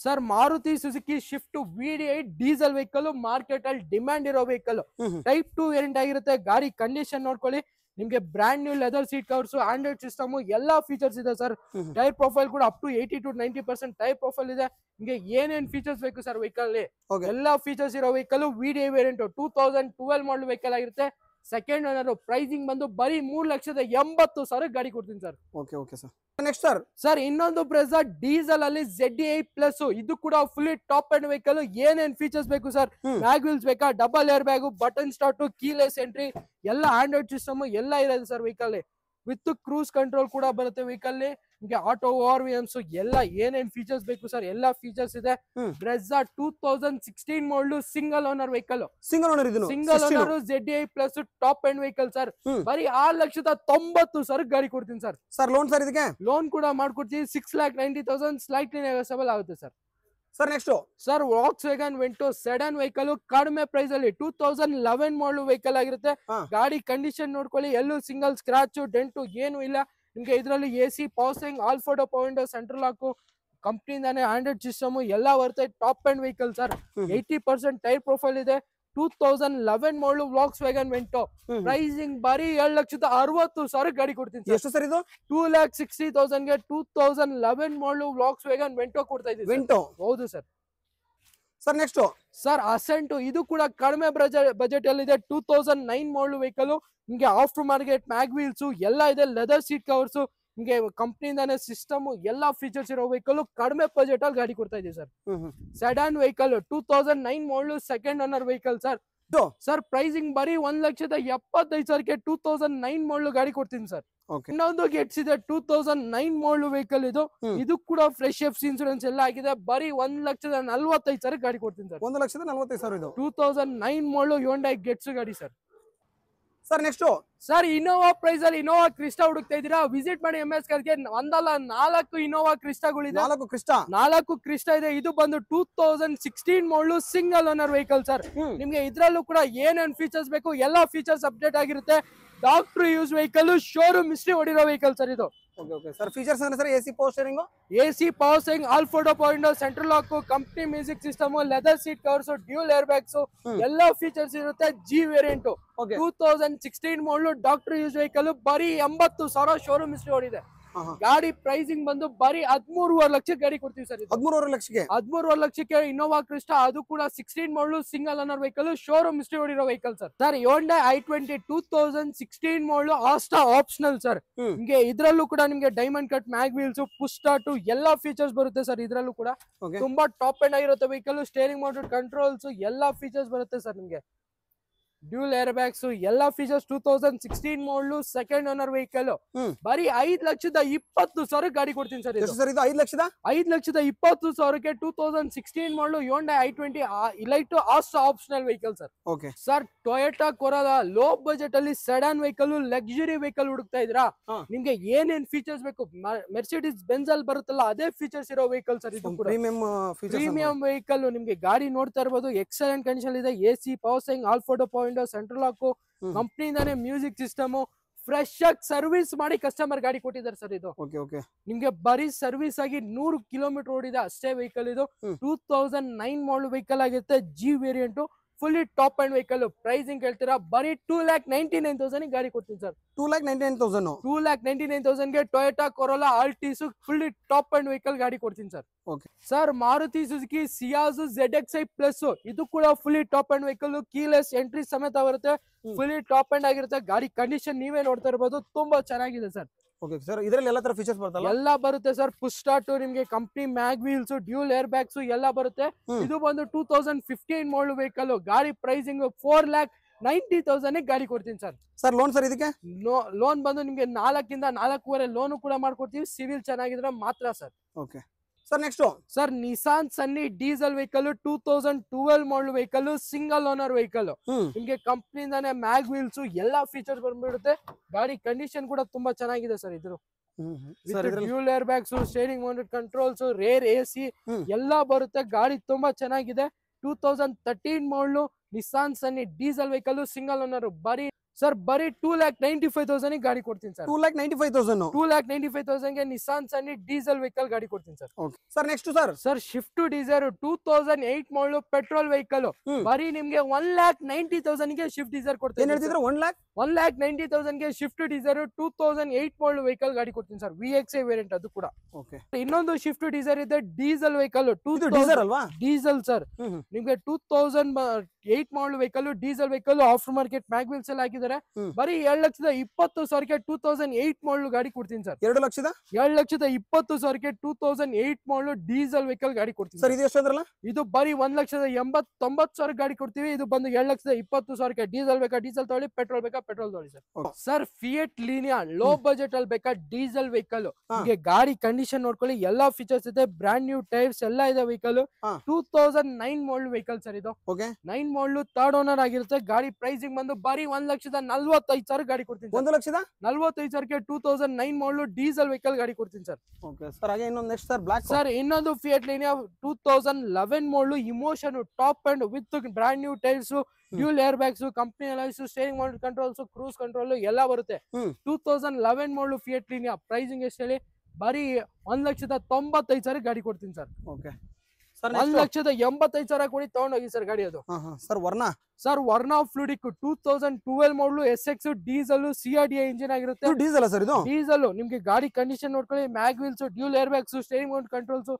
sir Maruti Suzuki Swift VD8 diesel vehicle, market ಅಲ್ಲಿ ಡಿಮ್ಯಾಂಡ್ ಇರೋ ವೆಹಿಕಲ್. ಟೈಪ್ 2 ವೇರಿಯಂಟ್ ಆಗಿರುತ್ತೆ. ಗಾಡಿ ಕಂಡೀಷನ್ ನೋಡ್ಕೊಳ್ಳಿ, ನಿಮ್ಗೆ brand new leather seat covers, Android system ಎಲ್ಲಾ ಫೀಚರ್ಸ್ ಇದೆ ಸರ್. ಟೈರ್ ಪ್ರೊಫೈಲ್ ಕೂಡ up to 80 to 90% tyre profile ಇದೆ. ನಿಮ್ಗೆ ಏನೇನ್ ಫೀಚರ್ಸ್ ಬೇಕು ಸರ್ ವೆಹಿಕಲ್ ಅಲ್ಲಿ ಎಲ್ಲಾ ಫೀಚರ್ಸ್ ಇರೋ vehicle. VD8 variant 2012 model vehicle ಆಗಿರುತ್ತೆ. Second owner. ಪ್ರೈಸಿಂಗ್ ಬಂದು ಬರೀ 3,80,000 ಗಾಡಿ ಕೊಡ್ತೀನಿ sir. Okay okay sir. Next sir ಇನ್ನೊಂದು ಬ್ರೆಜಾ ಡೀಸೆಲ್ ಅಲ್ಲಿ ZDI ಪ್ಲಸ್, ಇದು ಕೂಡ ಫುಲ್ಲಿ ಟಾಪ್ ಎಂಡ್ ವೆಹಿಕಲ್. ಏನೇನ್ ಫೀಚರ್ಸ್ ಬೇಕು ಸರ್? ಮ್ಯಾಗ್ ವೀಲ್ಸ್ ಬೇಕಾ, double air bag, button start, keyless entry ಎಲ್ಲ, ಆಂಡ್ರಾಯ್ಡ್ ಸಿಸ್ಟಮ್ ಎಲ್ಲ ಇರೋದು sir vehicle. With cruise control ಕೂಡ ಬರುತ್ತೆ ವೆಹಿಕಲ್. ನಿಮ್ಗೆ ಆಟೋ ORVMs ಎಲ್ಲ ಏನೇನ್ ಫೀಚರ್ಸ್ ಬೇಕು ಸರ್ ಎಲ್ಲಾ ಫೀಚರ್ಸ್ ಇದೆ. ಬ್ರೆಜಾ 2016 ಮಾಡಲು single owner vehicle. Single owner ZDI plus top end vehicle sir. ಬರೀ 6,90,000 ಗಾಡಿ ಕೊಡ್ತೀನಿ ಸರ್. ಸರ್ ಲೋನ್ ಸರ್ ಇದಕ್ಕೆ? ಲೋನ್ ಕೂಡ ಮಾಡ್ಕೊಡ್ತೀವಿ. 6,90,000 ಸ್ಲೈಟ್ಲಿ ನೆಗೋಷಿಯಬಲ್ ಆಗುತ್ತೆ sir. Sir next sir walks wagon Vento sedan vehicle, ಕಡಿಮೆ ಪ್ರೈಸ್ ಅಲ್ಲಿ 2011 ಮಾಡಲ್ ವೆಹಿಕಲ್ ಆಗಿರುತ್ತೆ. ಗಾಡಿ ಕಂಡೀಷನ್ ನೋಡ್ಕೊಳ್ಳಿ, ಎಲ್ಲೂ ಸಿಂಗಲ್ ಸ್ಕ್ರಾಚ್ ಡೆಂಟು ಏನು ಇಲ್ಲ. ನಿಮ್ಗೆ ಇದರಲ್ಲಿ AC, power steering, all 4 power window, central lock, ಕಂಪ್ನಿಯಿಂದಾನೆ ಆಂಡ್ರಾಯ್ಡ್ ಸಿಸ್ಟಮ್ ಎಲ್ಲ ಬರುತ್ತೆ. Top end vehicle sir. 80% tyre profile ಇದೆ. 2011 ಮಾಡಲು ವಾಕ್ಸ್ ವ್ಯಾಗನ್ ವೆಂಟೋ. ಪ್ರೈಸಿಂಗ್ ಬರೀ 7,60,000 ಗಾಡಿ ಕೊಡ್ತೀನಿ. ಎಷ್ಟು ಸರ್ ಇದು? 2,60,000ಗೆ 2011 ಮಾಡಲು ವಾಕ್ಸ್ ವ್ಯಾಗನ್ ವೆಂಟೋ ಕೊಡ್ತಾ ಇದ್ದೀವಿ. ವೆಂಟೋ ಹೌದು sir. Sir next sir asset, ಇದು ಕೂಡ ಕಡಿಮೆ ಬಜೆಟ್ ಅಲ್ಲಿ ಇದೆ. 2009 ಮಾಡಲ್ ವೆಹಿಕಲ್. ನಿಮ್ಗೆ ಆಫ್ಟರ್ ಮಾರ್ಕೆಟ್ ಮ್ಯಾಗ್ ವೀಲ್ಸ್ ಎಲ್ಲ ಇದೆ. ಲೆದರ್ ಸೀಟ್ ಕವರ್ಸ್ ನಿಮ್ಗೆ ಕಂಪ್ನಿಯಿಂದಾನೆ ಸಿಸ್ಟಮ್ ಎಲ್ಲಾ ಫೀಚರ್ಸ್ ಇರೋ ವೆಹಿಕಲ್ ಕಡಿಮೆ ಬಜೆಟ್ ಅಲ್ಲಿ ಗಾಡಿ ಕೊಡ್ತಾ ಇದೀವಿ ಸರ್. ಸೆಡಾನ್ ವೆಹಿಕಲ್ 2009 ಮಾಡಲ್ second owner vehicle sir. Sir pricing ಬರೀ 1,75,000ಕ್ಕೆ 2009 ಮಾಡಲ್ ಗಾಡಿ ಕೊಡ್ತೀನಿ ಸರ್. ಇನ್ನೊಂದು ಗೆಟ್ಸ್ ಇದೆ 2009 ಮಾಡಲ್ ವೆಹಿಕಲ್ ಇದು ಕೂಡ ಫ್ರೆಶ್ ಎಫ್ ಇನ್ಸೂರೆನ್ಸ್ ಎಲ್ಲ ಆಗಿದೆ. ಬರೀ 1,45,000 ಗಾಡಿ ಕೊಡ್ತೀನಿ ಸರ್. 1,45,000 ಇದು 2009 ಮಾಡಲ್ ಹ್ಯುಂಡೈ ಗೆಟ್ಸ್ ಗಾಡಿ sir. Sir next sir Innova price ಅಲ್ಲಿ ಇನೋವಾ ಕ್ರಿಸ್ಟಾ ಹುಡುಕ್ತಾ ಇದೀರಾ, ವಿಸಿಟ್ ಮಾಡಿ MS ಕಾರ್ಗೆ. ಒಂದಲ್ಲ 4 ಇನೋವಾ ಕ್ರಿಸ್ಟಾಗಳಿದೆ. 4 ಕ್ರಿಸ್ಟಾ ಇದೆ. ಇದು ಬಂದು 2016 model single owner vehicle sir. ನಿಮ್ಗೆ ಇದ್ರಲ್ಲೂ ಕೂಡ ಏನೇನ್ ಫೀಚರ್ಸ್ ಬೇಕು ಎಲ್ಲಾ ಫೀಚರ್ಸ್ ಅಪ್ಡೇಟ್ ಆಗಿರುತ್ತೆ. Doctor use vehicle, showroom history ಹೊಡಿರೋ ವೆಹಿಕಲ್ ಸರ್ ಇದು. ಸರ್ ಫೀಚರ್ಸ್ ಅಂದ್ರೆ sir AC power steering, all photo point, central lock, company music system, leather seat covers, dual air bags ಎಲ್ಲಾ ಫೀಚರ್ಸ್ ಇರುತ್ತೆ. G variant 2016 model doctor use vehicle. ಬರೀ 80,000 showroom history ಹೊಡಿದೆ. ಗಾಡಿ pricing ಬಂದು ಬರೀ 13.5 ಲಕ್ಷಕ್ಕೆ ಗಾಡಿ ಕೊಡ್ತೀವಿ ಸರ್. 13.5 ಲಕ್ಷಕ್ಕೆ ಇನೋವಾ ಕ್ರಿಸ್ಟಾ, ಅದು ಕೂಡ 16 model single owner vehicle, showroom history ಹೊಡಿರೋ vehicle sir. Sir Hyundai i20 2016 model Asta optional sir. ನಿಮ್ಗೆ ಇದ್ರಲ್ಲೂ ಕೂಡ ನಿಮ್ಗೆ diamond cut, mag wheels, push start ಎಲ್ಲಾ ಫೀಚರ್ಸ್ ಬರುತ್ತೆ ಸರ್. ಇದ್ರಲ್ಲೂ ಕೂಡ ತುಂಬಾ ಟಾಪ್ ಎಂಡ್ ಆಗಿರುತ್ತೆ ವೆಹಿಕಲ್. ಸ್ಟೇರಿಂಗ್ ಮೋಟರ್ ಕಂಟ್ರೋಲ್ಸ್ ಎಲ್ಲಾ ಫೀಚರ್ಸ್ ಬರುತ್ತೆ ಸರ್. ನಿಮ್ಗೆ ಡ್ಯೂಲ್ ಏರ್ ಬ್ಯಾಗ್ಸ್ ಎಲ್ಲಾ features. 2016 model second owner vehicle. ಬರೀ 5,20,000 ಗಾಡಿ ಕೊಡ್ತೀನಿ ಸರ್. 5,20,000ಕ್ಕೆ 2016 model Hyundai i20 elite Asta optional vehicle sir. Sir Toyota corolla low budget ಅಲ್ಲಿ ಸೆಡಾನ್ ವೆಹಿಕಲ್, ಲಕ್ಸುರಿ ವೆಹಿಕಲ್ ಹುಡುಕ್ತಾ ಇದ್ರಾ, ನಿಮ್ಗೆ ಏನೇನ್ ಫೀಚರ್ಸ್ ಬೇಕು ಮೆರ್ಸಿಡೀಸ್ ಬೆಂಜ್ ಅಲ್ಲಿ ಬರುತ್ತಲ್ಲ ಅದೇ ಫೀಚರ್ಸ್ ಇರೋ ವೆಹಿಕಲ್ ಸರ್. ಇದು ಪ್ರೀಮಿಯಂ ವೆಹಿಕಲ್. ನಿಮ್ಗೆ ಗಾಡಿ ನೋಡ್ತಾ ಇರಬಹುದು, ಎಕ್ಸಲೆಂಟ್ ಕಂಡೀಷನ್ ಇದೆ. AC power steering, all photo point, central lock, ಕಂಪ್ನಿಯಿಂದಾನೆ ಮ್ಯೂಸಿಕ್ ಸಿಸ್ಟಮ್, ಫ್ರೆಶ್ ಆಗಿ ಸರ್ವಿಸ್ ಮಾಡಿ ಕಸ್ಟಮರ್ ಗಾಡಿ ಕೊಟ್ಟಿದ್ದಾರೆ ಸರ್. ಇದು ನಿಮ್ಗೆ ಬರೀ ಸರ್ವಿಸ್ ಆಗಿ 100 ಕಿಲೋಮೀಟರ್ ಓಡಿದೆ ಅಷ್ಟೇ ವೆಹಿಕಲ್. ಇದು 2009 ಮಾಡಲ್ ವೆಹಿಕಲ್ ಆಗಿರುತ್ತೆ. G variant, fully top end vehicle. Pricing ಹೇಳ್ತೀರಾ ಬರೀ 2,99,000 ಗಾಡಿ ಕೊಡ್ತೀನಿ ಸರ್. 2,99,000ಗೆ Toyota Corolla Altis fully top end vehicle ಗಾಡಿ ಕೊಡ್ತೀನಿ sir. Sir Maruti Suzuki Ciaz ZXi plus, ಇದು ಕೂಡ fully top end vehicle. Keyless entry ಸಮೇತ ಬರುತ್ತೆ. ಫುಲ್ಲಿ ಟಾಪ್ ಅಂಡ್ ಆಗಿರುತ್ತೆ. ಗಾಡಿ ಕಂಡೀಷನ್ ನೀವೇ ನೋಡ್ತಾ ಇರಬಹುದು, ತುಂಬಾ ಚೆನ್ನಾಗಿದೆ ಸರ್. ಇದರಲ್ಲಿ ಎಲ್ಲಾ ತರ ಫೀಚರ್ಸ್ ಬರ್ತಲ್ಲ? ಎಲ್ಲಾ ಬರುತ್ತೆ ಸರ್. ಪುಷ್ ಸ್ಟಾರ್ಟ್, ನಿಮ್ಗೆ company mag wheels, dual air bags ಎಲ್ಲಾ ಬರುತ್ತೆ. ಇದು ಬಂದು 2015 ಮಾಡಲ್ ವೆಹಿಕಲ್. ಗಾಡಿ ಪ್ರೈಸಿಂಗ್ 4,90,000 ಗಾಡಿ ಕೊಡ್ತೀನಿ ಸರ್. ಲೋನ್ ಸರ್ ಇದಕ್ಕೆ ಲೋನ್ ಬಂದು ನಿಮ್ಗೆ 4 ಇಂದ 4.5 ಲೋನ್ ಕೂಡ ಮಾಡ್ಕೊಡ್ತೀವಿ, ಸಿವಿಲ್ ಚೆನ್ನಾಗಿದ್ರೆ ಮಾತ್ರ sir. Next sir Nissan Sunny diesel vehicle 2012 model vehicle, single owner vehicle. ನಿಮ್ಗೆ ಕಂಪ್ನಿಯಿಂದಾನೆ ಮ್ಯಾಗ್ ವೀಲ್ಸ್ ಎಲ್ಲಾ ಫೀಚರ್ಸ್ ಬಂದ್ಬಿಡುತ್ತೆ. ಗಾಡಿ ಕಂಡೀಷನ್ ಕೂಡ ತುಂಬಾ ಚೆನ್ನಾಗಿದೆ ಸರ್. ಇದ್ರು dual air bags, steering mounted controls, rear AC ಎಲ್ಲಾ ಬರುತ್ತೆ. ಗಾಡಿ ತುಂಬಾ ಚೆನ್ನಾಗಿದೆ. 2013 model Nissan Sunny diesel vehicle, single owner. ಬರೀ 2,95,000 ಗಾಡಿ ಕೊಡ್ತೀನಿ ಸರ್. 2,95,000ಗೆ ನಿಸಾನ್ ಸನ್ನಿ ಡೀಸೆಲ್ ವೆಹಿಕಲ್ ಗಾಡಿ ಕೊಡ್ತೀನಿ sir. Next sir Swift Dzire 2008 model petrol vehicle. ಬರೀ ನಿಮ್ಗೆ 1,90,000ಗೆ ಶಿಫ್ಟ್ ಡಿಸೈರ್ ಕೊಡ್ತೀನಿ. 1,90,000ಗೆ ಶಿಫ್ಟ್ ಡಿಸೈರ್ 2008 ಮಾಡಲ್ ವೆಹಿಕಲ್ ಗಾಡಿ ಕೊಡ್ತೀನಿ ಸರ್. VXi ವೇರಿಯಂಟ್ ಅದು ಕೂಡ. ಇನ್ನೊಂದು ಶಿಫ್ಟ್ ಡಿಸೈರ್ ಇದೆ ಡೀಸೆಲ್ ವೆಹಿಕಲ್. Diesel sir. ನಿಮ್ಗೆ 2008 model vehicle, diesel vehicle, after market mag wheels ಎಲ್ಲ ಹಾಕಿದ್ದಾರೆ. ಬರೀ 2,20,000ಕ್ಕೆ 2008 ಮಾಡಲ್ ಗಾಡಿ ಕೊಡ್ತೀನಿ ಸರ್. 2,20,000ಕ್ಕೆ 2008 ಮಾಡಲ್ ಡೀಸೆಲ್ ವೆಹಿಕಲ್ ಗಾಡಿ ಕೊಡ್ತೀನಿ ಸರ್. ಇದು ಬರೀ 1,80,90,000 ಗಾಡಿ ಕೊಡ್ತೀವಿ. ಇದು ಬಂದು 2,20,000ಕ್ಕೆ ಡೀಸೆಲ್ ಬೇಕಾ ಡೀಸೆಲ್ ತಗೊಳ್ಳಿ, ಪೆಟ್ರೋಲ್ ಬೇಕಾ ಪೆಟ್ರೋಲ್ ತಗೊಳ್ಳಿ sir. Sir fiat Linea low budget ಅಲ್ಲಿ ಬೇಕಾ ಡೀಸೆಲ್ ವೆಹಿಕಲ್. ಗಾಡಿ ಕಂಡೀಷನ್ ನೋಡ್ಕೊಳ್ಳಿ, ಎಲ್ಲಾ ಫೀಚರ್ಸ್ ಇದೆ. ಬ್ರಾಂಡ್ ನ್ಯೂ ಟೈರ್ಸ್ ಎಲ್ಲ ಇದೆ ವೆಹಿಕಲ್. 2009 model vehicle sir. ಇದು 9 ಮಾಡಲ್ ಥರ್ಡ್ ಓನರ್ ಆಗಿರುತ್ತೆ. ಗಾಡಿ ಪ್ರೈಸಿಂಗ್ ಬಂದು ಬರೀ 1,45,000 ಗಾಡಿ ಕೊಡ್ತೀನಿ. 1,45,000ಕ್ಕೆ 2009 ಮಾಡಲ್ ಡೀಸೆಲ್ ವೆಹಿಕಲ್ ಗಾಡಿ ಕೊಡ್ತೀನಿ ಸರ್. ಸರ್ ಇನ್ನೊಂದು fiat Linea 2011 model emotion top and with brand new tyres, dual air bags, company alloys, steering mounted controls, cruise control ಎಲ್ಲ ಬರುತ್ತೆ. 2011 ಮಾಡಲ್ ಫಿಯಟ್ ಲೀನಿಯಾ. ಪ್ರೈಸಿಂಗ್ ಎಷ್ಟು ಹೇಳಿ? ಬರೀ 1,95,000 ಗಾಡಿ ಕೊಡ್ತೀನಿ ಸರ್. 1,85,000 ಕೊಡಿ ತಗೊಂಡೋಗಿ ಸರ್ ಗಾಡಿ. ಅದು ಸರ್ ವರ್ನಾ ಫ್ಲೂಡಿಕ್ 2012 ಮಾಡಲು SX ಡೀಸೆಲ್ CRDI ಇಂಜಿನ್ ಆಗಿರುತ್ತೆ. ಡೀಸೆಲ್ ಸರ್ ಇದು? ಡೀಸೆಲ್. ನಿಮ್ಗೆ ಗಾಡಿ ಕಂಡೀಷನ್ ನೋಡ್ಕೊಳ್ಳಿ, mag wheels, dual air bags, steering Mount controls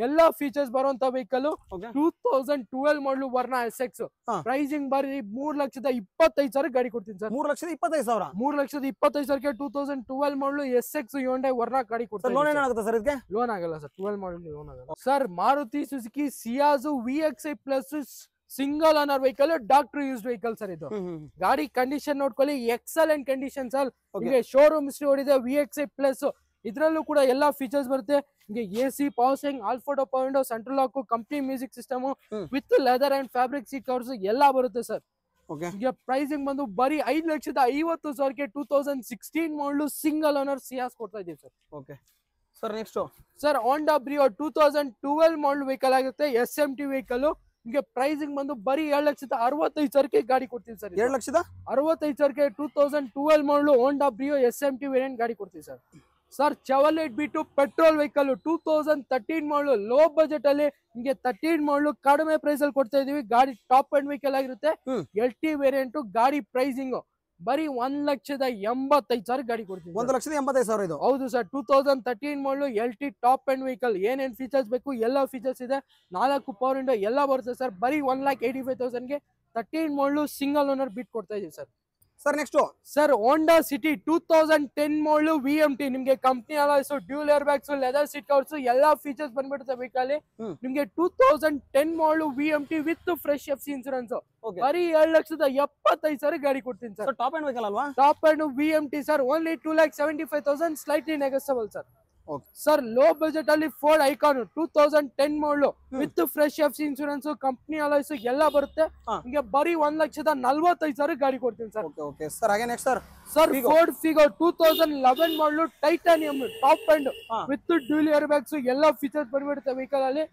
ಎಲ್ಲಾ ಫೀಚರ್ಸ್ ಬರುವಂತ ವೆಹಿಕಲ್. 2012 ಮಾಡಲು ವರ್ನಾ SX. ಪ್ರೈಸಿಂಗ್ ಬರೀ 3,25,000 ಗಾಡಿ ಕೊಡ್ತೀನಿ ಸರ್. 3,25,000? 3,25,000ಕ್ಕೆ 2012 ಮಾಡಲು SX Hyundai ವರ್ನಾ ಗಾಡಿ ಕೊಡ್ತೀನಿ. ಲೋನ್ ಏನಾಗುತ್ತೆ ಸರ್ ಇದಕ್ಕೆ? ಲೋನ್ ಆಗಲ್ಲ ಸರ್, 12 ಮಾಡಲ್ ಲೋನ್ ಆಗಲ್ಲ sir. Maruti Suzuki Ciaz VXi plus single owner vehicle, doctor used vehicle sir ಇದು. ಗಾಡಿ ಕಂಡೀಷನ್ ನೋಡ್ಕೊಳ್ಳಿ, ಎಕ್ಸಲೆಂಟ್ ಕಂಡೀಷನ್ ಸರ್. ನಿಮಗೆ ಶೋರೂಮ್ ಹಿಸ್ಟ್ರಿ ಓಡಿದೆ. VXi ಪ್ಲಸ್ ಇದ್ರಲ್ಲೂ ಕೂಡ ಎಲ್ಲಾ ಫೀಚರ್ಸ್ ಬರುತ್ತೆ. ನಿಮಗೆ AC, power steering, all four power window, central lock, company music system with leather and fabric seat covers ಎಲ್ಲಾ ಬರುತ್ತೆ ಸರ್. ಈಗ ಪ್ರೈಸಿಂಗ್ ಬಂದು ಬರೀ 5,50,000ಕ್ಕೆ 2016 ಮಾಡಲು ಸಿಂಗಲ್ ಓನರ್ ಸಿಯಾಸ್ ಕೊಡ್ತಾ ಇದೀವಿ sir. Okay sir, next sir Honda Brio 2012 model vehicle ಆಗುತ್ತೆ, SMT vehicle. ನಿಮಗೆ ಪ್ರೈಸಿಂಗ್ ಬಂದು ಬರೀ 7,65,000ಕ್ಕೆ ಗಾಡಿ ಕೊಡ್ತೀವಿ ಸರ್. 7,65,000ಕ್ಕೆ 2012 ಮಾಡಲು ಹೋಂಡಾ ಬ್ರಿಯೋ SMT ವೇರಿಯಂಟ್ ಗಾಡಿ ಕೊಡ್ತೀವಿ sir. Sir Chevrolet B2 petrol vehicle 2013 ಮಾಡಲು, ಲೋ ಬಜೆಟ್ ಅಲ್ಲಿ ನಿಮಗೆ 13 ಮಾಡಲು ಕಡಿಮೆ ಪ್ರೈಸ್ ಅಲ್ಲಿ ಕೊಡ್ತಾ ಇದೀವಿ. ಗಾಡಿ ಟಾಪ್ ಅಂಡ್ ವೆಹಿಕಲ್ ಆಗಿರುತ್ತೆ. LT variant. ಗಾಡಿ ಪ್ರೈಸಿಂಗ್ ಬರೀ 1,85,000 ಗಾಡಿ ಕೊಡ್ತೀವಿ. 1,85,000 ಇದು? ಹೌದು ಸರ್. 2013 ಮಾಡಲು LT ಟಾಪ್ ಅಂಡ್ ವೆಹಿಕಲ್. ಏನೇನ್ ಫೀಚರ್ಸ್ ಬೇಕು ಎಲ್ಲ ಫೀಚರ್ಸ್ ಇದೆ. 4 ಪವರ್ ವಿಂಡೋ ಎಲ್ಲ ಬರುತ್ತೆ ಸರ್. ಬರೀ 1,85,000ಗೆ 13 ಮಾಡಲು ಸಿಂಗಲ್ ಓನರ್ ಬಿಟ್ ಕೊಡ್ತಾ ಇದೀವಿ sir. Sir next sir Honda City 2010 ಮಾಡಲು VMT. ನಿಮ್ಗೆ company alloys, dual air bags, leather seat covers ಎಲ್ಲಾ ಫೀಚರ್ಸ್ ಬಂದ್ಬಿಡುತ್ತೆ ವೆಹಿಕಲ್. ನಿಮ್ಗೆ 2010 ಮಾಡಲು VMT with fresh FC insurance. ಬರೀ 7,75,000 ಗಾಡಿ ಕೊಡ್ತೀನಿ ಸರ್. ಟಾಪ್ ಅಂಡ್ ವೆಹಿಕಲ್ ಅಲ್ವಾ? Top and VMT sir. Only 2,75,000 slightly negotiable sir. Sir low budget ಅಲ್ಲಿ ಫೋರ್ಡ್ ಐಕಾನ್ 2010 ಮಾಡಲು with fresh FC insurance, company alloys ಎಲ್ಲ ಬರುತ್ತೆ. ನಿಮಗೆ ಬರೀ 1,45,000 ಗಾಡಿ ಕೊಡ್ತೀನಿ ಸರ್. ಸರ್ ಹಾಗೆ ನೆಕ್ಸ್ಟ್ ಸರ್ ಫೋರ್ಡ್ ಫಿಗೋ 2011 ಮಾಡಲು titanium top and with dual air bags ಎಲ್ಲ ಫೀಚರ್ಸ್ ಬಂದ್ಬಿಡುತ್ತೆ ವೆಹಿಕಲ್ ಅಲ್ಲಿ.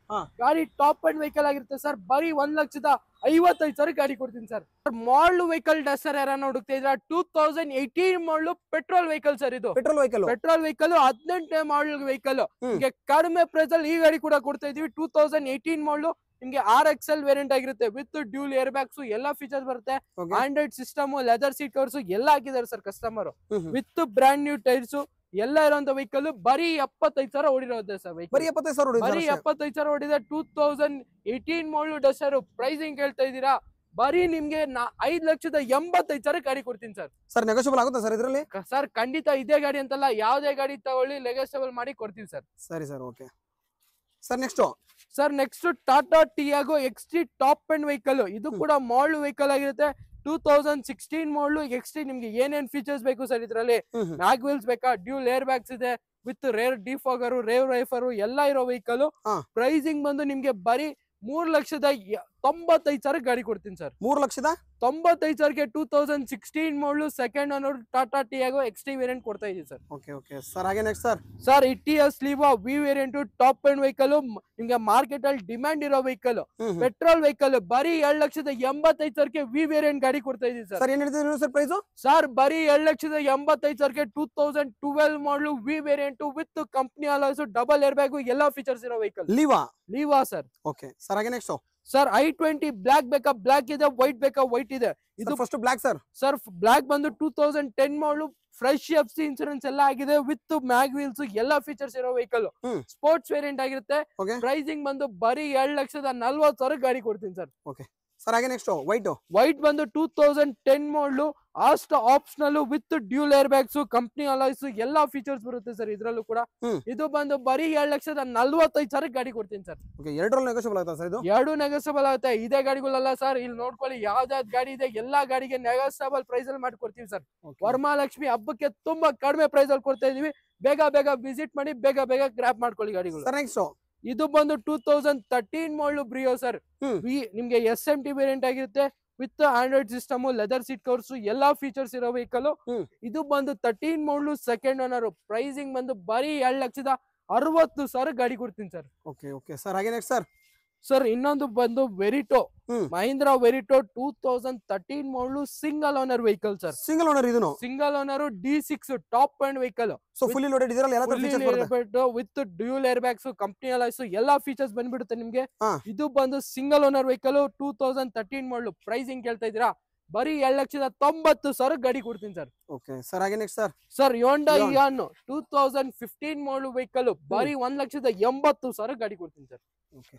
ಗಾಡಿ ಟಾಪ್ ಅಂಡ್ ವೆಹಿಕಲ್ ಆಗಿರುತ್ತೆ ಸರ್. ಬರೀ 1,55,000 ಗಾಡಿ ಕೊಡ್ತೀನಿ ಸರ್. ಮಾಡಲ್ ವೆಹಿಕಲ್ ಡಸ್ಟರ್ ಯಾರನ್ನ ಹುಡುಕ್ತಾ ಇದ್ರ 2018 ಮಾಡಲು ಪೆಟ್ರೋಲ್ ವೆಹಿಕಲ್ ಸರ್ ಇದು. ಪೆಟ್ರೋಲ್ ವೆಹಿಕಲ್ 18ನೇ ಮಾಡಲ್ ವೆಹಿಕಲ್. ನಿಮಗೆ ಕಡಿಮೆ ಪ್ರೈಸ್ ಅಲ್ಲಿ ಈ ಗಾಡಿ ಕೂಡ ಕೊಡ್ತಾ ಇದೀವಿ. 2018 ಮಾಡಲು ನಿಮ್ಗೆ RXL ವೇರಿಯಂಟ್ ಆಗಿರುತ್ತೆ ವಿತ್ ಡ್ಯೂಲ್ ಏರ್ ಬ್ಯಾಗ್ಸ್ ಎಲ್ಲಾ ಫೀಚರ್ಸ್ ಬರುತ್ತೆ. Android system, leather seat covers ಎಲ್ಲ ಹಾಕಿದ್ದಾರೆ sir customer. With brand new tyres ಎಲ್ಲ ಇರುವಂತ ವೆಹಿಕಲ್. ಬರೀ 75,000 ಓಡಿರೋದೆ ಸರ್. ಬರೀ 75,000 ಓಡಿದೆ. 2018 ಮಾಡಲು ಡಸ್ಟರ್. ಪ್ರೈಸಿಂಗ್ ಹೇಳ್ತಾ ಇದೀರಾ, ಬರೀ ನಿಮ್ಗೆ 5,85,000 ಗಾಡಿ ಕೊಡ್ತೀನಿ ಸರ್. ಸರ್ ನೆಗೋಷಿಯಬಲ್ ಆಗುತ್ತಾ ಸರ್ ಇದರಲ್ಲಿ? ಸರ್ ಖಂಡಿತ. ಇದೇ ಗಾಡಿ ಅಂತಲ್ಲ, ಯಾವ್ದೇ ಗಾಡಿ ತಗೊಳ್ಳಿ ನೆಗೋಷಿಯಬಲ್ ಮಾಡಿ ಕೊಡ್ತೀವಿ ಸರ್. ಸರಿ sir, okay sir. Next Tata Tiago XT top end vehicle. ಇದು ಕೂಡ ಮಾಡಲ್ ವೆಹಿಕಲ್ ಆಗಿರುತ್ತೆ. 2016 ಮಾಡಲು XT. ನಿಮ್ಗೆ ಏನೇನ್ ಫೀಚರ್ಸ್ ಬೇಕು ಸರ್ ಇದರಲ್ಲಿ? ಮ್ಯಾಗ್ ವೀಲ್ಸ್ ಬೇಕಾ, ಡ್ಯೂಲ್ ಏರ್ ಬ್ಯಾಗ್ಸ್ ಇದೆ ವಿತ್ ರೇರ್ ಡಿಫಾಗರ್, ರೇವ್ ರೈಫರ್ ಎಲ್ಲ ಇರೋ ವೆಹಿಕಲ್. ಪ್ರೈಸಿಂಗ್ ಬಂದು ನಿಮ್ಗೆ ಬರೀ 3,95,000 ಗಾಡಿ ಕೊಡ್ತೀನಿ ಸರ್. 3,95,000ಕ್ಕೆ 2016 model second owner Tata Tiago XT variant ಕೊಡ್ತಾ ಇದೀವಿ ಸರ್. ಸರ್ ಹಾಗೆ next sir Etios Liva V variant top end vehicle. ನಿಮ್ಗೆ ಮಾರ್ಕೆಟ್ ಅಲ್ಲಿ ಡಿಮ್ಯಾಂಡ್ ಇರೋ ವೆಹಿಕಲ್, ಪೆಟ್ರೋಲ್ ವೆಹಿಕಲ್. ಬರೀ 7,85,000ಕ್ಕೆ V ವೇರಿಯಂಟ್ ಗಾಡಿ ಕೊಡ್ತಾ ಇದೀವಿ ಸರ್. ಏನ್ ಹೇಳ್ತಿದ್ರು ಸರ್ ಪ್ರೈಸ್? ಸರ್ ಬರೀ 7,85,000ಕ್ಕೆ 2012 ಮಾಡಲು V variant with company alloys, double air bag ಎಲ್ಲಾ ಫೀಚರ್ಸ್ ಇರೋ ವೆಹಿಕಲ್. ಲೀವಾ ಸರ್. ಸರ್ ಹಾಗೆ ನೆಕ್ಸ್ಟ್ ಸರ್ i20 ಬ್ಲಾಕ್ ಬೇಕಾ, ಬ್ಲಾಕ್ ಇದೆ. ವೈಟ್ ಬೇಕಾ, ವೈಟ್ ಇದೆ. ಇದು ಫಸ್ಟ್ ಬ್ಲಾಕ್ ಸರ್. ಬ್ಲಾಕ್ ಬಂದು 2010 ಮಾಡಲು ಫ್ರೆಶ್ FC ಇನ್ಸೂರೆನ್ಸ್ ಎಲ್ಲ ಆಗಿದೆ ವಿತ್ ಮ್ಯಾಗ್ ವೀಲ್ಸ್ ಎಲ್ಲ ಫೀಚರ್ಸ್ ಇರೋ ವೆಹಿಕಲ್. ಸ್ಪೋರ್ಟ್ಸ್ ವೇರಿಯಂಟ್ ಆಗಿರುತ್ತೆ. ಪ್ರೈಸಿಂಗ್ ಬಂದು ಬರೀ 7,40,000 ಗಾಡಿ ಕೊಡ್ತೀನಿ ಸರ್. ಸರ್ ಹಾಗೆ ನೆಕ್ಸ್ಟ್ ವೈಟ್ ಬಂದು 2010 ಮಾಡಲು optional with dual air bags, company alloys ಎಲ್ಲಾ ಫೀಚರ್ಸ್ ಬರುತ್ತೆ ಸರ್ ಇದ್ರಲ್ಲೂ ಕೂಡ. ಇದು ಬಂದು ಬರೀ 7,45,000 ಗಾಡಿ ಕೊಡ್ತೀನಿ ಸರ್. ಎರಡರಲ್ಲೂ ನೆಗೋಷಿಯಬಲ್ ಆಗುತ್ತಾ ಸರ್ ಇದು? ಎರಡು ನೆಗೋಷಿಯಬಲ್ ಆಗುತ್ತೆ. ಇದೇ ಗಾಡಿಗಳಲ್ಲ ಸರ್. ಇಲ್ಲಿ ನೋಡ್ಕೊಳ್ಳಿ, ಯಾವ್ದಾದ್ ಗಾಡಿ ಇದೆ ಎಲ್ಲಾ ಗಾಡಿಗೆ ನೆಗೋಷಿಯಬಲ್ ಪ್ರೈಸ್ ಅಲ್ಲಿ ಮಾಡ್ಕೊಡ್ತೀವಿ ಸರ್. ವರಮಹಾಲಕ್ಷ್ಮಿ ಹಬ್ಬಕ್ಕೆ ತುಂಬಾ ಕಡಿಮೆ ಪ್ರೈಸ್ ಅಲ್ಲಿ ಕೊಡ್ತಾ ಇದೀವಿ. ಬೇಗ ವಿಸಿಟ್ ಮಾಡಿ, ಬೇಗ ಗ್ರಾಪ್ ಮಾಡ್ಕೊಳ್ಳಿ ಗಾಡಿಗಳು. ನೆಕ್ಸ್ಟ್ ಇದು ಬಂದು 2013 ಮಾಡಲು ಬ್ರಿಯೋ ಸರ್. ನಿಮ್ಗೆ SMT ವೇರಿಯಂಟ್ ಆಗಿರುತ್ತೆ with Android system, leather seat covers ಎಲ್ಲಾ ಫೀಚರ್ಸ್ ಇರೋ ವೆಹಿಕಲ್. ಇದು ಬಂದು 13 ಮಾಡಲು ಸೆಕೆಂಡ್ ಓನರ್. ಪ್ರೈಸಿಂಗ್ ಬಂದು ಬರೀ 7,60,000 ಗಾಡಿ ಕೊಡ್ತೀನಿ ಸರ್. ಸರ್ ಹಾಗೆ ನೆಕ್ಸ್ಟ್ ಸರ್ ಇನ್ನೊಂದು ಬಂದು Verito, hmm. Mahindra Verito 2013 model single owner vehicle sir. Single owner ಇದನ್ನು. Single owner D6 top end vehicle. So fully loaded ಇದರಲ್ಲಿ ಎಲ್ಲ ತರ ಫೀಚರ್ಸ್ ಬರುತ್ತೆ. With dual air bags, company alloys ಎಲ್ಲಾ ಫೀಚರ್ಸ್ ಬಂದ್ಬಿಡುತ್ತೆ ನಿಮ್ಗೆ. ಹಾ. ಇದು ಬಂದು ಸಿಂಗಲ್ ಓನರ್ ವೆಹಿಕಲ್ 2013 ಮಾಡಲು. ಪ್ರೈಸಿಂಗ್ ಕೇಳ್ತಾ ಇದೀರಾ? ಬರೀ 2,90,000 ಗಾಡಿ ಕೊಡ್ತೀನಿ ಸರ್. ಓಕೆ ಸರ್, ಹಾಗೆ ನೆಕ್ಸ್ಟ್ ಸರ್. ಸರ್ ಯೋಂಡಾ ಇಯಾನ್ 2015 ಮಾಡಲು ವೆಹಿಕಲ್ ಬರೀ 1,80,000 ಗಾಡಿ ಕೊಡ್ತೀನಿ sir. Okay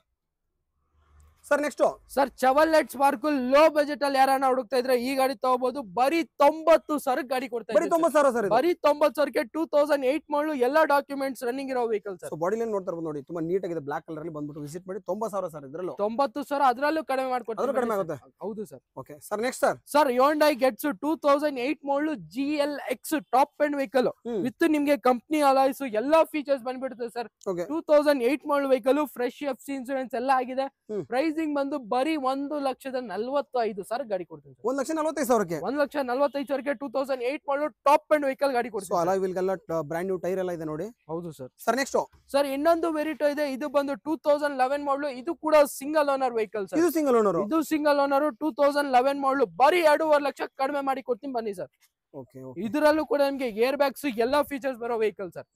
sir, next sir Chevrolet spark low budget ಅಲ್ಲಿ ಯಾರನ್ನ ಹುಡುಕ್ತಾ ಇದ್ರೆ ಈ ಗಾಡಿ ತಗೋಬಹುದು. ಬರೀ 90,000 ಗಾಡಿ ಕೊಡ್ತಾ ಬರೀ ಇದ್ದಾರೆ 90,000 ಸರ್. ಬರೀ 90,000ಕ್ಕೆ 2008 ಮಾಡಲು ಎಲ್ಲಾ ಡಾಕ್ಯುಮೆಂಟ್ಸ್ ರನ್ನಿಂಗ್ ಇರೋ vehicle sir. So body line ನೋಡ್ತಾ ಇರ್ಬೋದು ನೋಡಿ, ತುಂಬಾ ನೀಟ್ ಆಗಿದೆ, ಬ್ಲಾಕ್ ಕಲರ್ ಅಲ್ಲಿ ಬಂದ್ಬಿಟ್ಟು ವಿಸಿಟ್ ಮಾಡಿ. 90,000 ಸರ್ ಇದ್ರಲ್ಲೂ. 90,000 ಅದರಲ್ಲೂ ಕಡಿಮೆ ಅದ್ರಲ್ಲೂ ಕಡಿಮೆ ಮಾಡ್ಕೊಡ್ತಾರೆ. ಆಗುತ್ತೆ. ಹೌದು ಸರ್. Okay sir, next sir. Sir Hyundai Getz 2008 model GLX top end vehicle with ನಿಮ್ಗೆ ಕಂಪನಿ ಅಲಾಯ್ಸ್ ಎಲ್ಲಾ ಫೀಚರ್ಸ್ ಬಂದ್ಬಿಡುತ್ತೆ sir. Okay 2008 model vehicle fresh FC insurance ಎಲ್ಲ ಆಗಿದೆ. ಪ್ರೈಸಿಂಗ್ ಬಂದು ಬರೀ 1,45,000 ಗಾಡಿ ಕೊಡ್ತೀನಿ ಸರ್. 1,45,000ಕ್ಕೆ 1,45,000ಕ್ಕೆ 2008 ಮಾಡಲು ಟಾಪ್ ಅಂಡ್ ವೆಹಿಕಲ್ ಗಾಡಿ ಸೊ ಕೊಡ್ತೀನಿ. ಅಲಾಯ್ ವೀಲ್ ಎಲ್ಲ ಬ್ರಾಂಡ್ ನ್ಯೂ ಟೈರ್ ಎಲ್ಲ ಇದೆ ನೋಡಿ. ಹೌದು ಸರ್. ಸರ್ ನೆಕ್ಸ್ಟ್ ಸರ್ ಇನ್ನೊಂದು ವೆರಿಟೋ ಇದೆ, ಇದು ಬಂದು 2011 ಮಾಡಲು. ಇದು ಕೂಡ ಸಿಂಗಲ್ ಓನರ್ ವೆಹಿಕಲ್ ಸರ್. ಇದು ಸಿಂಗಲ್ ಓನರ್. ಇದು ಸಿಂಗಲ್ ಓನರ್ 2011 ಮಾಡಲು. ಬರೀ 2.5 ಲಕ್ಷ ಕಡಿಮೆ ಮಾಡಿ ಕೊಡ್ತೀನಿ ಬನ್ನಿ ಸರ್. ಓಕೆ ಇದರಲ್ಲೂ ಕೂಡ ನಿಮ್ಗೆ ಏರ್ ಬ್ಯಾಗ್ಸ್ ಎಲ್ಲಾ ಫೀಚರ್ಸ್ ಬರೋ vehicle sir.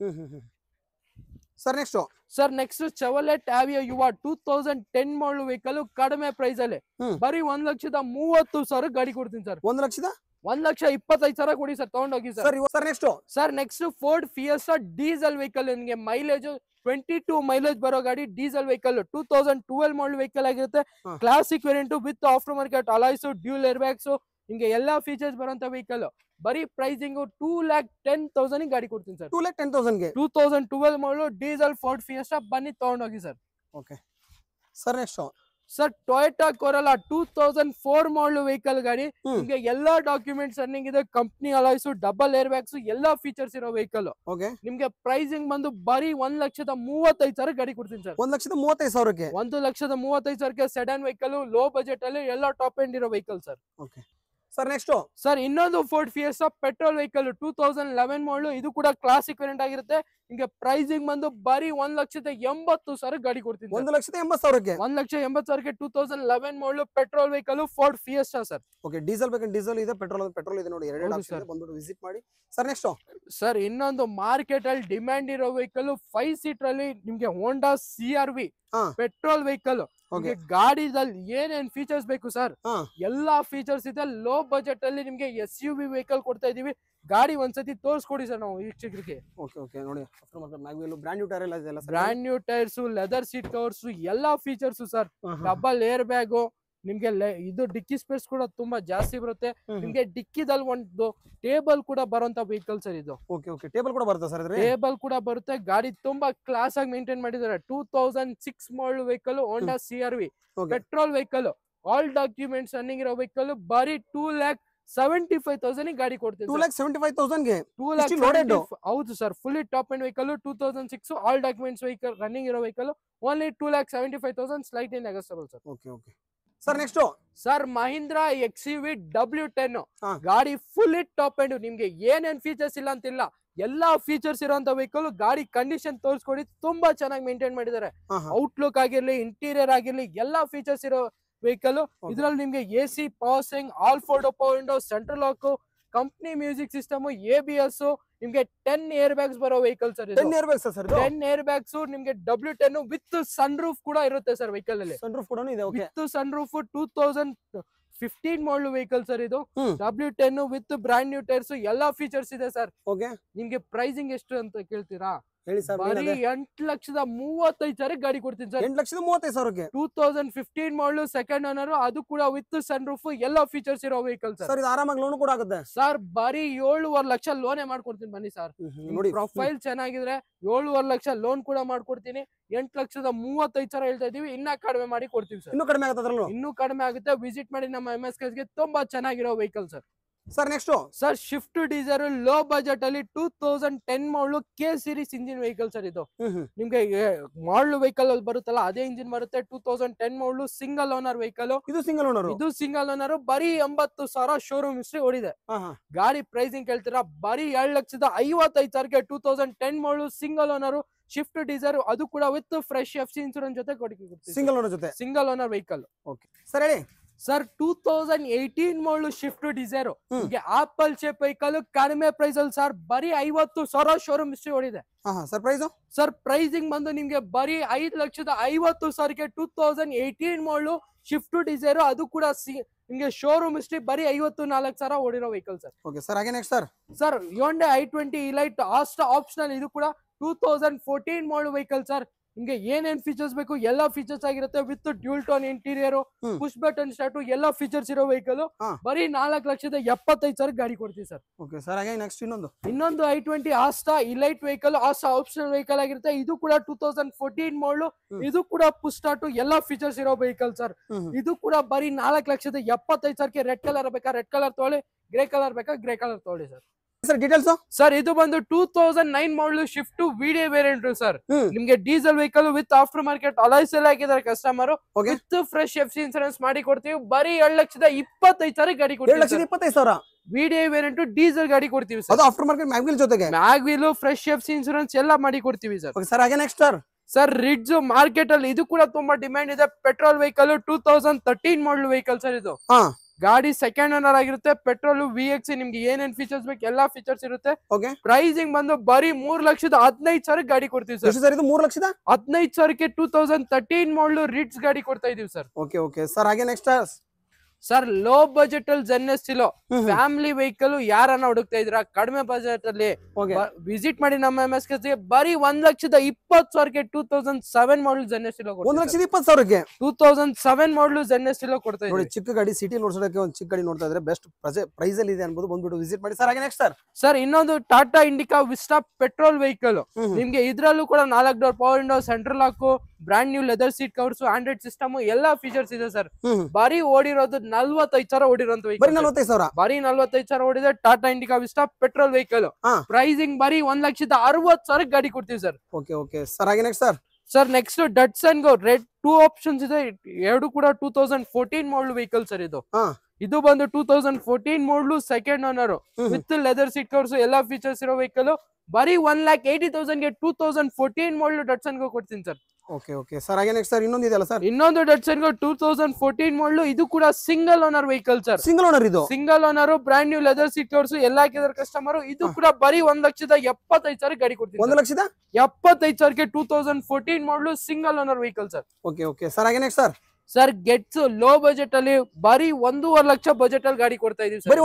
Sir next sir next Chevrolet Aveo Uva 2010 ಮಾಡಲು ವೆಹಿಕಲ್ ಕಡಿಮೆ ಪ್ರೈಸ್ ಅಲ್ಲಿ ಬರೀ 1,30,000 ಗಾಡಿ ಕೊಡ್ತೀನಿ ಸರ್. 1,25,000 ಕೊಡಿ ಸರ್, ತಗೊಂಡೋಗಿ sir. Sir next sir next Ford fiesta diesel vehicle. ನಿಮಗೆ ಮೈಲೇಜ್ 22 ಮೈಲೇಜ್ ಬರೋ ಗಾಡಿ, ಡೀಸೆಲ್ ವೆಹಿಕಲ್ 2012 ಮಾಡಲ್ ವೆಹಿಕಲ್ ಆಗಿರುತ್ತೆ. Classic variant with after market alloys, dual air bags, ನಿಮ್ಗೆ ಎಲ್ಲಾ ಫೀಚರ್ಸ್ ಬರೋಂತ ವೆಹಿಕಲ್. ಬರೀ ಪ್ರೈಸಿಂಗ್ 2,10,000 ಗಾಡಿ ಕೊಡ್ತೀನಿ ಸರ್. 2,10,000ಗೆ 2012 ಮಾಡಲು ಡೀಸೆಲ್ ಫೋರ್ಡ್ ಫಿಯೆಸ್ಟಾ. ಬನ್ನಿ ತಗೊಂಡೋಗಿ sir. Okay sir next sir Toyota Corolla 2004 model vehicle ಗಾಡಿ. ನಿಮ್ಗೆ ಎಲ್ಲಾ ಡಾಕ್ಯುಮೆಂಟ್ಸ್ ರನ್ನಿಂಗ್ ಇದೆ, company alloys, double air bags ಎಲ್ಲಾ ಫೀಚರ್ಸ್ ಇರೋ ವೆಹಿಕಲ್. ಓಕೆ ನಿಮ್ಗೆ ಪ್ರೈಸಿಂಗ್ ಬಂದು ಬರೀ 1,35,000 ಗಾಡಿ ಕೊಡ್ತೀನಿ ಸರ್. 1,35,000ಕ್ಕೆ 1,35,000ಕ್ಕೆ ಸೆಡನ್ ವೆಹಿಕಲ್, ಲೋ ಬಜೆಟ್ ಅಲ್ಲಿ ಎಲ್ಲಾ ಟಾಪ್ ಎಂಡ್ ಇರೋ vehicle sir. Okay sir next sir ಇನ್ನೊಂದು Ford Fiesta petrol vehicle 2011 model. ಇದು ಕೂಡ ಕ್ಲಾಸಿಕ್ ವೇರಿಯಂಟ್ ಆಗಿರುತ್ತೆ. ನಿಮ್ಗೆ ಪ್ರೈಸಿಂಗ್ ಬಂದು ಬರೀ 1,80,000 ಗಾಡಿ ಕೊಡ್ತೀನಿ. 1,80,000ಕ್ಕೆ 1,80,000ಕ್ಕೆ 2011 ಮಾಡಲು petrol vehicle Ford fiesta sir. Okay diesel ಬೇಕಂದ್ರೆ ಡೀಸೆಲ್ ಇದೆ, ಪೆಟ್ರೋಲ್ ಇದೆ ನೋಡಿ, ಎರಡು ಆಪ್ಷನ್ ಬಂದ್ಬಿಟ್ಟು ವಿಸಿಟ್ ಮಾಡಿ. ಸರ್ ನೆಕ್ಸ್ಟ್ ಸರ್ ಇನ್ನೊಂದು ಮಾರ್ಕೆಟ್ ಅಲ್ಲಿ ಡಿಮ್ಯಾಂಡ್ ಇರೋ ವೆಹಿಕಲ್ 5 ಸೀಟರ್ ಅಲ್ಲಿ ನಿಮ್ಗೆ ಹೋಂಡಾ CRV ಪೆಟ್ರೋಲ್ ವೆಹಿಕಲ್. ಗಾಡಿದಲ್ಲಿ ಏನೇನ್ ಫೀಚರ್ಸ್ ಬೇಕು ಸರ್, ಎಲ್ಲಾ ಫೀಚರ್ಸ್ ಇದೆ. ಲೋ ಬಜೆಟ್ ಅಲ್ಲಿ ನಿಮ್ಗೆ SUV ವೆಹಿಕಲ್ ಕೊಡ್ತಾ ಇದೀವಿ. ಗಾಡಿ ಒಂದ್ಸತಿ ತೋರಿಸ್ಕೊಡಿ ಸರ್ ನಾವು ವೀಕ್ಷಕರಿಗೆ. ಓಕೆ ನೋಡಿ, ಬ್ರಾಂಡ್ ನ್ಯೂ ಟೈರ್ ಎಲ್ಲ ಇದೆ, brand new tyres, leather seat covers ಎಲ್ಲಾ features sir. Double air bag, ನಿಮ್ಗೆ ಇದು ಡಿಕ್ಕಿ ಸ್ಪೇಸ್ ಕೂಡ ತುಂಬಾ ಜಾಸ್ತಿ ಬರುತ್ತೆ. ನಿಮ್ಗೆ ಡಿಕ್ಕಿದಲ್ಲಿ ಒಂದು ಟೇಬಲ್ ಕೂಡ ಬರುವಂತ ವೆಹಿಕಲ್ ಸರ್ ಇದು. ಟೇಬಲ್ ಕೂಡ ಬರುತ್ತೆ ಸರ್. ಟೇಬಲ್ ಕೂಡ ಬರುತ್ತೆ. ಗಾಡಿ ತುಂಬಾ ಕ್ಲಾಸ್ ಆಗಿ ಮೇಂಟೈನ್ ಮಾಡಿದ್ದಾರೆ. 2006 model vehicle Honda CRV petrol vehicle. All documents running ಇರೋ ವೆಹಿಕಲ್. ಬರೀ 2,75,000 ಗಾಡಿ ಕೊಡ್ತೀನಿ. 2,75,000ಗೆ ಹೌದು sir. Fully top end vehicle 2006 all documents vehicle running ಇರೋ vehicle. Only 2,75,000 slightly negotiable sir. Okay sir next sir Mahindra XUV W10 ಗಾಡಿ fully top and. ನಿಮ್ಗೆ ಏನೇನ್ ಫೀಚರ್ಸ್ ಇಲ್ಲ ಅಂತಿಲ್ಲ, ಎಲ್ಲಾ ಫೀಚರ್ಸ್ ಇರೋಂತ ವೆಹಿಕಲ್. ಗಾಡಿ ಕಂಡೀಷನ್ ತೋರಿಸ್ಕೊಡಿ, ತುಂಬಾ ಚೆನ್ನಾಗಿ ಮೇಂಟೈನ್ ಮಾಡಿದ್ದಾರೆ. ಔಟ್ಲುಕ್ ಆಗಿರ್ಲಿ, ಇಂಟೀರಿಯರ್ ಆಗಿರ್ಲಿ ಎಲ್ಲಾ ಫೀಚರ್ಸ್ ಇರೋ ವೆಹಿಕಲ್. ಇದ್ರಲ್ಲಿ ನಿಮ್ಗೆ AC, power steering, all fold power window, central lock, company music system, ABS, ನಿಮ್ಗೆ 10 ಏರ್ ಬ್ಯಾಗ್ಸ್ ಬರೋ vehicle sir. 10 air bags sir. 10 air bags ನಿಮ್ಗೆ W10 ವಿತ್ ಸನ್ ರೂಫ್ ಕೂಡ ಇರುತ್ತೆ ಸರ್ ವೆಹಿಕಲ್ ಅಲ್ಲಿ. ಸನ್ ರೂಫ್ ಕೂಡ ಇದೆ. With sunroof 2015 model vehicle sir ಇದು. W10 with brand new tyres ಎಲ್ಲಾ ಫೀಚರ್ಸ್ ಇದೆ ಸರ್. ನಿಮ್ಗೆ ಪ್ರೈಸಿಂಗ್ ಎಷ್ಟು ಅಂತ ಕೇಳ್ತೀರಾ? ಹೇಳಿ ಸರ್. ಬರೀ 8,35,000 ಗಾಡಿ ಕೊಡ್ತೀನಿ ಸರ್. 8,35,000ಕ್ಕೆ 2015 ಮಾಡಲು ಸೆಕೆಂಡ್ ಓನರ್, ಅದು ಕೂಡ ವಿತ್ ಸನ್ ರೂಫ್ ಎಲ್ಲಾ ಫೀಚರ್ಸ್ ಇರೋ ವೆಹಿಕಲ್ ಸರ್. ಇದು ಆರಾಮಾಗಿ ಲೋನ್ ಕೂಡ ಆಗುತ್ತೆ ಸರ್. ಬರೀ 7.5 ಲಕ್ಷ ಲೋನೇ ಮಾಡ್ಕೊಡ್ತೀನಿ ಬನ್ನಿ ಸರ್. ಪ್ರೊಫೈಲ್ ಚೆನ್ನಾಗಿದ್ರೆ 7.5 ಲಕ್ಷ ಲೋನ್ ಕೂಡ ಮಾಡ್ಕೊಡ್ತೀನಿ. 8,35,000 ಹೇಳ್ತಾ ಇದೀವಿ, ಇನ್ನ ಕಡಿಮೆ ಮಾಡಿ ಕೊಡ್ತೀವಿ ಸರ್. ಇನ್ನೂ ಕಡಿಮೆ ಆಗುತ್ತೆ. ಇನ್ನೂ ಕಡಿಮೆ ಆಗುತ್ತೆ. ವಿಸಿಟ್ ಮಾಡಿ ನಮ್ಮ MSK ಗೆ. ತುಂಬಾ ಚೆನ್ನಾಗಿರೋ vehicle sir. Sir next sir Swift Dzire low budget ಅಲ್ಲಿ 2010 model K series engine vehicle sir ಇದು. ನಿಮ್ಗೆ ಮಾಡಲ್ ವೆಹಿಕಲ್ ಅಲ್ಲಿ ಬರುತ್ತಲ್ಲ ಅದೇ ಇಂಜಿನ್ ಬರುತ್ತೆ. 2010 ಮಾಡಲು ಸಿಂಗಲ್ ಓನರ್ ವೆಹಿಕಲ್. ಇದು ಸಿಂಗಲ್ ಓನರ್ ಬರೀ 80,000 ಶೋರೂಮ್ ಹಿಸ್ಟ್ರಿ ಓಡಿದೆ. ಗಾಡಿ ಪ್ರೈಸಿಂಗ್ ಕೇಳ್ತೀರಾ ಬರೀ 2,55,000 2010 ಮಾಡಲು ಸಿಂಗಲ್ ಓನರ್ ಶಿಫ್ಟ್ ಡೀಸರ್, ಅದು ಕೂಡ ವಿತ್ ಫ್ರೆಶ್ FC ಇನ್ಸೂರೆನ್ಸ್ ಜೊತೆ ಕೊಡ್ತೀವಿ. Single owner vehicle. ಸರ್ ಹೇಳಿ ಸರ್ 2018 ಮಾಡಲು Swift Dzire apple shape vehicle ಕಡಿಮೆ ಪ್ರೈಸ್ ಅಲ್ಲಿ ಸರ್ ಬರೀ 50,000 ಶೋರೂಮ್ ಹಿಸ್ಟ್ರಿ ಓಡಿದೆ. ಸರ್ ಪ್ರೈಸಿಂಗ್ ಬಂದು ನಿಮ್ಗೆ ಬರೀ 5,50,000 2018 ಮಾಡಲು ಶಿಫ್ಟ್ ಡಿಸೈರ್, ಅದು ಕೂಡ ನಿಮ್ಗೆ ಶೋರೂಮ್ ಹಿಸ್ಟ್ರಿ ಬರೀ 54,000 ಓಡಿರೋ ವೆಹಿಕಲ್ ಸರ್. ಸರ್ ಹಾಗೆ next sir Hyundai i20 elite optional, ಇದು ಕೂಡ 2014 ಮಾಡಲು ವೆಹಿಕಲ್ ಸರ್. ನಿಮ್ಗೆ ಏನೇನ್ ಫೀಚರ್ಸ್ ಬೇಕು ಎಲ್ಲ ಫೀಚರ್ಸ್ ಆಗಿರುತ್ತೆ. With dual tone interior, push button start, ಎಲ್ಲ ಫೀಚರ್ಸ್ ಇರೋ ವೆಹಿಕಲ್. ಬರೀ 4,75,000 ಗಾಡಿ ಕೊಡ್ತೀವಿ ಸರ್. ಸರ್ ಹಾಗೆ ನೆಕ್ಸ್ಟ್ ಇನ್ನೊಂದು i20 Asta elite vehicle, Asta optional vehicle ಆಗಿರುತ್ತೆ. ಇದು ಕೂಡ 2014 ಮಾಡಲು, ಇದು ಕೂಡ ಪುಷ್ ಸ್ಟಾರ್ಟ್, ಎಲ್ಲ ಫೀಚರ್ಸ್ ಇರೋ ವೆಹಿಕಲ್ ಸರ್. ಇದು ಕೂಡ ಬರೀ 4,75,000 ರೆಡ್ ಕಲರ್ ಬೇಕಾ ರೆಡ್ ಕಲರ್ ತೊಗೊಳ್ಳಿ, ಗ್ರೇ ಕಲರ್ ಬೇಕಾ ಗ್ರೇ ಕಲರ್ ತೊಗೊಳ್ಳಿ ಸರ್. ಡೀಟೇಲ್ಸ್ ಸರ್ ಇದು ಬಂದು 2009 ಮಾಡಲು ಶಿಫ್ಟ್ ವಿಡಿಯೋ ವೇರಿಯಂಟ್ ಸರ್. ನಿಮ್ಗೆ diesel vehicle with after market alloys ಎಲ್ಲ ಹಾಕಿದ್ದಾರೆ customer. With fresh FC insurance ಮಾಡಿ ಕೊಡ್ತೀವಿ. ಬರೀ 2,25,000 ಗಾಡಿ ಕೊಡ್ತೀವಿ. 2,25,000 ವಿಡಿಯೋ ವೇರಿಯಂಟ್ ಡೀಸೆಲ್ ಗಾಡಿ ಕೊಡ್ತೀವಿ ಸರ್. ಆಫ್ಟರ್ ಮಾರ್ಕೆಟ್ ಮ್ಯಾಗ್ವಿಲ್ ಜೊತೆಗೆ ಮ್ಯಾಗ್ವಿಲ್ ಫ್ರೆಶ್ FC ಇನ್ಸೂರೆನ್ಸ್ ಎಲ್ಲ ಮಾಡಿ ಕೊಡ್ತೀವಿ ಸರ್. ಸರ್ ಹಾಗೆ ನೆಕ್ಸ್ಟ್ ಸರ್ ರಿಡ್ಜ್ ಮಾರ್ಕೆಟ್ ಅಲ್ಲಿ ಇದು ಕೂಡ ತುಂಬಾ ಡಿಮ್ಯಾಂಡ್ ಇದೆ. ಪೆಟ್ರೋಲ್ ವೆಹಿಕಲ್ 2013 ಮಾಡಲ್ ವೆಹಿಕಲ್ ಸರ್. ಇದು ಗಾಡಿ ಸೆಕೆಂಡ್ ಓನರ್ ಆಗಿರುತ್ತೆ. ಪೆಟ್ರೋಲ್ VX, ನಿಮ್ಗೆ ಏನೇನ್ ಫೀಚರ್ಸ್ ಬೇಕು ಎಲ್ಲಾ ಫೀಚರ್ಸ್ ಇರುತ್ತೆ. ಪ್ರೈಸಿಂಗ್ ಬಂದು ಬರೀ 3,15,000 ಗಾಡಿ ಕೊಡ್ತೀವಿ ಸರ್. 3,15,000 2013 ಮಾಡಲು ರಿಡ್ಜ್ ಗಾಡಿ ಕೊಡ್ತಾ ಇದೀವಿ ಸರ್. ಸರ್ ಹಾಗೆ ನೆಕ್ಸ್ಟ್ ಸರ್ ಲೋ ಬಜೆಟ್ ಅಲ್ಲಿ ಜೆನ್ಎಸ್ಟಿಲೋ ಫ್ಯಾಮಿಲಿ ವೆಹಿಕಲ್ ಯಾರನ್ನ ಹುಡುಕ್ತಾ ಇದ್ರ ಕಡಿಮೆ ಬಜೆಟ್ ಅಲ್ಲಿ ವಿಸಿಟ್ ಮಾಡಿ ನಮ್ಮ MSK ಬರೀ 1,20,000 2007 ಮಾಡಲ್ ಜೆನ್ಎಸ್ಟಿಲೋ 1,20,000 2007 ಮಾಡಲ್ ಜೆನ್ಎಸ್ಟಿಲೋ ಕೊಡ್ತಾ ಇದ್ದೀವಿ. ಚಿಕ್ಕ ಗಾಡಿ ಸಿಟಿ ನೋಡ್ಸೋದಕ್ಕೆ ಒಂದು ಚಿಕ್ಕ ಗಾಡಿ ನೋಡ್ತಾ ಇದ್ರೆ ಬೆಸ್ಟ್ ಪ್ರೈಸ್ ಅಲ್ಲಿ ಇದೆ ಅನ್ಬೋದು, ಬಂದ್ಬಿಟ್ಟು ವಿಸಿಟ್ ಮಾಡಿ. ಸರ್ ಹಾಗೆ ನೆಕ್ಸ್ಟ್ ಸರ್ ಇನ್ನೊಂದು Tata Indica Vista petrol vehicle. ನಿಮ್ಗೆ ಇದ್ರಲ್ಲೂ ಕೂಡ 4 door power window, central lock, brand new leather seat covers, Android system ಎಲ್ಲಾ ಫೀಚರ್ಸ್ ಇದೆ ಸರ್. ಬರೀ ಓಡಿರೋದು 45,000 ಓಡಿರೋಂತ ವೆಹಿಕಲ್. ಬರೀ 45,000 ಓಡಿದೆ. Tata Indica Vista petrol vehicle. Pricing ಬರೀ 1,60,000 ಗಾಡಿ ಕೊಡ್ತೀವಿ ಸರ್. ಸರ್ ಹಾಗೆ ನೆಕ್ಸ್ಟ್ ಸರ್ ನೆಕ್ಸ್ಟ್ ಡಟ್ಸನ್ ಗೋ ರೆಡ್ 2 ಆಪ್ಷನ್ಸ್ ಇದೆ. ಎರಡು ಕೂಡ 2014 ಮಾಡಲ್ ವೆಹಿಕಲ್ ಸರ್. ಇದು ಬಂದು 2014 ಮಾಡಲು second owner with leather seat covers ಎಲ್ಲಾ ಫೀಚರ್ಸ್ ಇರೋ ವೆಹಿಕಲ್. ಬರೀ 1,80,000 2014 ಮಾಡಲು ಡಟ್ಸನ್ ಗೋ ಕೊಡ್ತೀನಿ ಸರ್. ಸರ್ ಹಾಗೆ ನೆಕ್ಸ್ಟ್ ಸರ್ ಇನ್ನೊಂದು ಡಟ್ಸನ್ ಗೋ 2014 ಮಾಡಲು, ಇದು ಕೂಡ single owner vehicle sir. Single owner brand new leather seat covers ಎಲ್ಲ ಹಾಕಿದಾರೆ ಕಸ್ಟಮರ್. ಇದು ಕೂಡ ಬರೀ 1,75,000 ಗಾಡಿ ಕೊಡ್ತೀವಿ. 1,75,000 2014 model single owner vehicle sir. Sir ಹಾಗೆ next sir Getz low budget ಅಲ್ಲಿ ಬರೀ 1.5 ಲಕ್ಷ ಬಜೆಟ್ ಅಲ್ಲಿ ಗಾಡಿ ಕೊಡ್ತಾ ಇದೀವಿ. ಬರೀ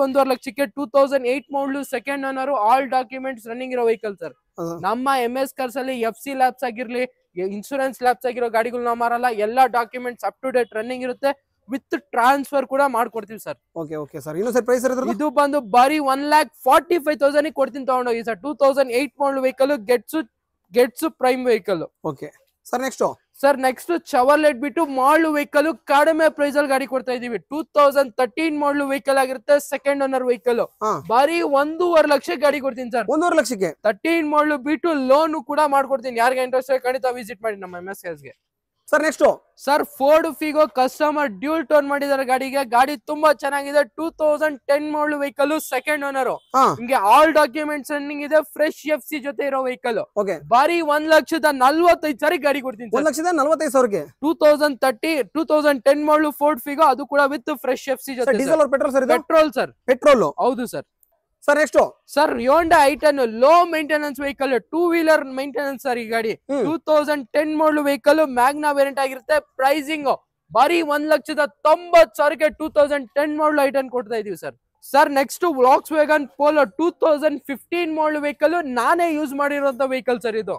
1.5 ಲಕ್ಷಕ್ಕೆ 2008 model second owner all documents running ಇರೋ ವೆಹಿಕಲ್ ಸರ್. ನಮ್ಮ MS ಕಾರ್ಸ್ ಅಲ್ಲಿ FC ಲ್ಯಾಬ್ಸ್ ಆಗಿರ್ಲಿ, ಇನ್ಶೂರೆನ್ಸ್ ಲ್ಯಾಬ್ಸ್ ಆಗಿರೋ ಗಾಡಿಗಳು ನಾವು ಮಾರಲ್ಲ. ಎಲ್ಲಾ documents up to date running ಇರುತ್ತೆ. ವಿತ್ ಟ್ರಾನ್ಸ್ಫರ್ ಕೂಡ ಮಾಡ್ಕೊಡ್ತೀವಿ ಸರ್. ಸರ್ ಇನ್ನು ಸರ್ ಪ್ರೈಸ್ ಇದು ಬಂದು ಬರೀ 1,45,000 ಕೊಡ್ತೀನಿ ತಗೊಂಡೋಗಿ sir. 2008 model vehicle, Getz Prime vehicle. Sir next Chevrolet Beat model vehicle ಕಡಿಮೆ ಪ್ರೈಸ್ ಅಲ್ಲಿ ಗಾಡಿ ಕೊಡ್ತಾ ಇದೀವಿ. 2013 ಮಾಡಲ್ ವೆಹಿಕಲ್ ಆಗಿರುತ್ತೆ, ಸೆಕೆಂಡ್ ಓನರ್ ವೆಹಿಕಲ್. ಬರೀ 1.5 ಲಕ್ಷ ಗಾಡಿ ಕೊಡ್ತೀನಿ ಸರ್. 1.5 ಲಕ್ಷಕ್ಕೆ 13 ಮಾಡಲ್ ಬಿಟ್ಟು ಲೋನ್ ಕೂಡ ಮಾಡ್ಕೊಡ್ತೀನಿ. ಯಾರಿಗೆ ಇಂಟ್ರೆಸ್ಟ್ ಖಂಡಿತ ವಿಸಿಟ್ ಮಾಡಿ ನಮ್ಮ MSK ಗೆ. Sir next sir Ford Figo customer dual tone ಮಾಡಿದಾರೆ ಗಾಡಿಗೆ. ಗಾಡಿ ತುಂಬಾ ಚೆನ್ನಾಗಿದೆ. 2010 ಮಾಡಲ್ ವೆಹಿಕಲ್, ಸೆಕೆಂಡ್ ಓನರ್. ನಿಮ್ಗೆ ಆಲ್ ಡಾಕ್ಯುಮೆಂಟ್ಸ್ ರನ್ನಿಂಗ್ ಇದೆ. ಫ್ರೆಶ್ FC ಜೊತೆ ಇರೋ ವೆಹಿಕಲ್. ಬರೀ 1,45,000 ಗಾಡಿ ಕೊಡ್ತೀನಿ. 1,45,000 2010 ಮಾಡಲ್ ಫೋರ್ಡ್ ಫಿಗೋ, ಅದು ಕೂಡ ವಿತ್ ಫ್ರೆಶ್ FC ಜೊತೆ. Diesel petrol sir. ಹೌದು sir. Sir next sir Hyundai i10 low maintenance vehicle, 2 wheeler maintenance sir. ಈ ಗಾಡಿ 2010 ಮಾಡಲ್ ವೆಹಿಕಲ್, ಮ್ಯಾಗ್ನಾ ವೇರಿಯಂಟ್ ಆಗಿರುತ್ತೆ. ಪ್ರೈಸಿಂಗ್ ಬರೀ 1,90,000 2010 ಮಾಡಲ್ i10 ಕೊಡ್ತಾ ಇದೀವಿ ಸರ್. ಸರ್ ನೆಕ್ಸ್ಟ್ ವಾಕ್ಸ್ವ್ಯಾಗನ್ ಪೋಲೋ 2015 ಮಾಡಲ್ ವೆಹಿಕಲ್, ನಾನೇ ಯೂಸ್ ಮಾಡಿರುವಂತ ವೆಹಿಕಲ್ ಸರ್. ಇದು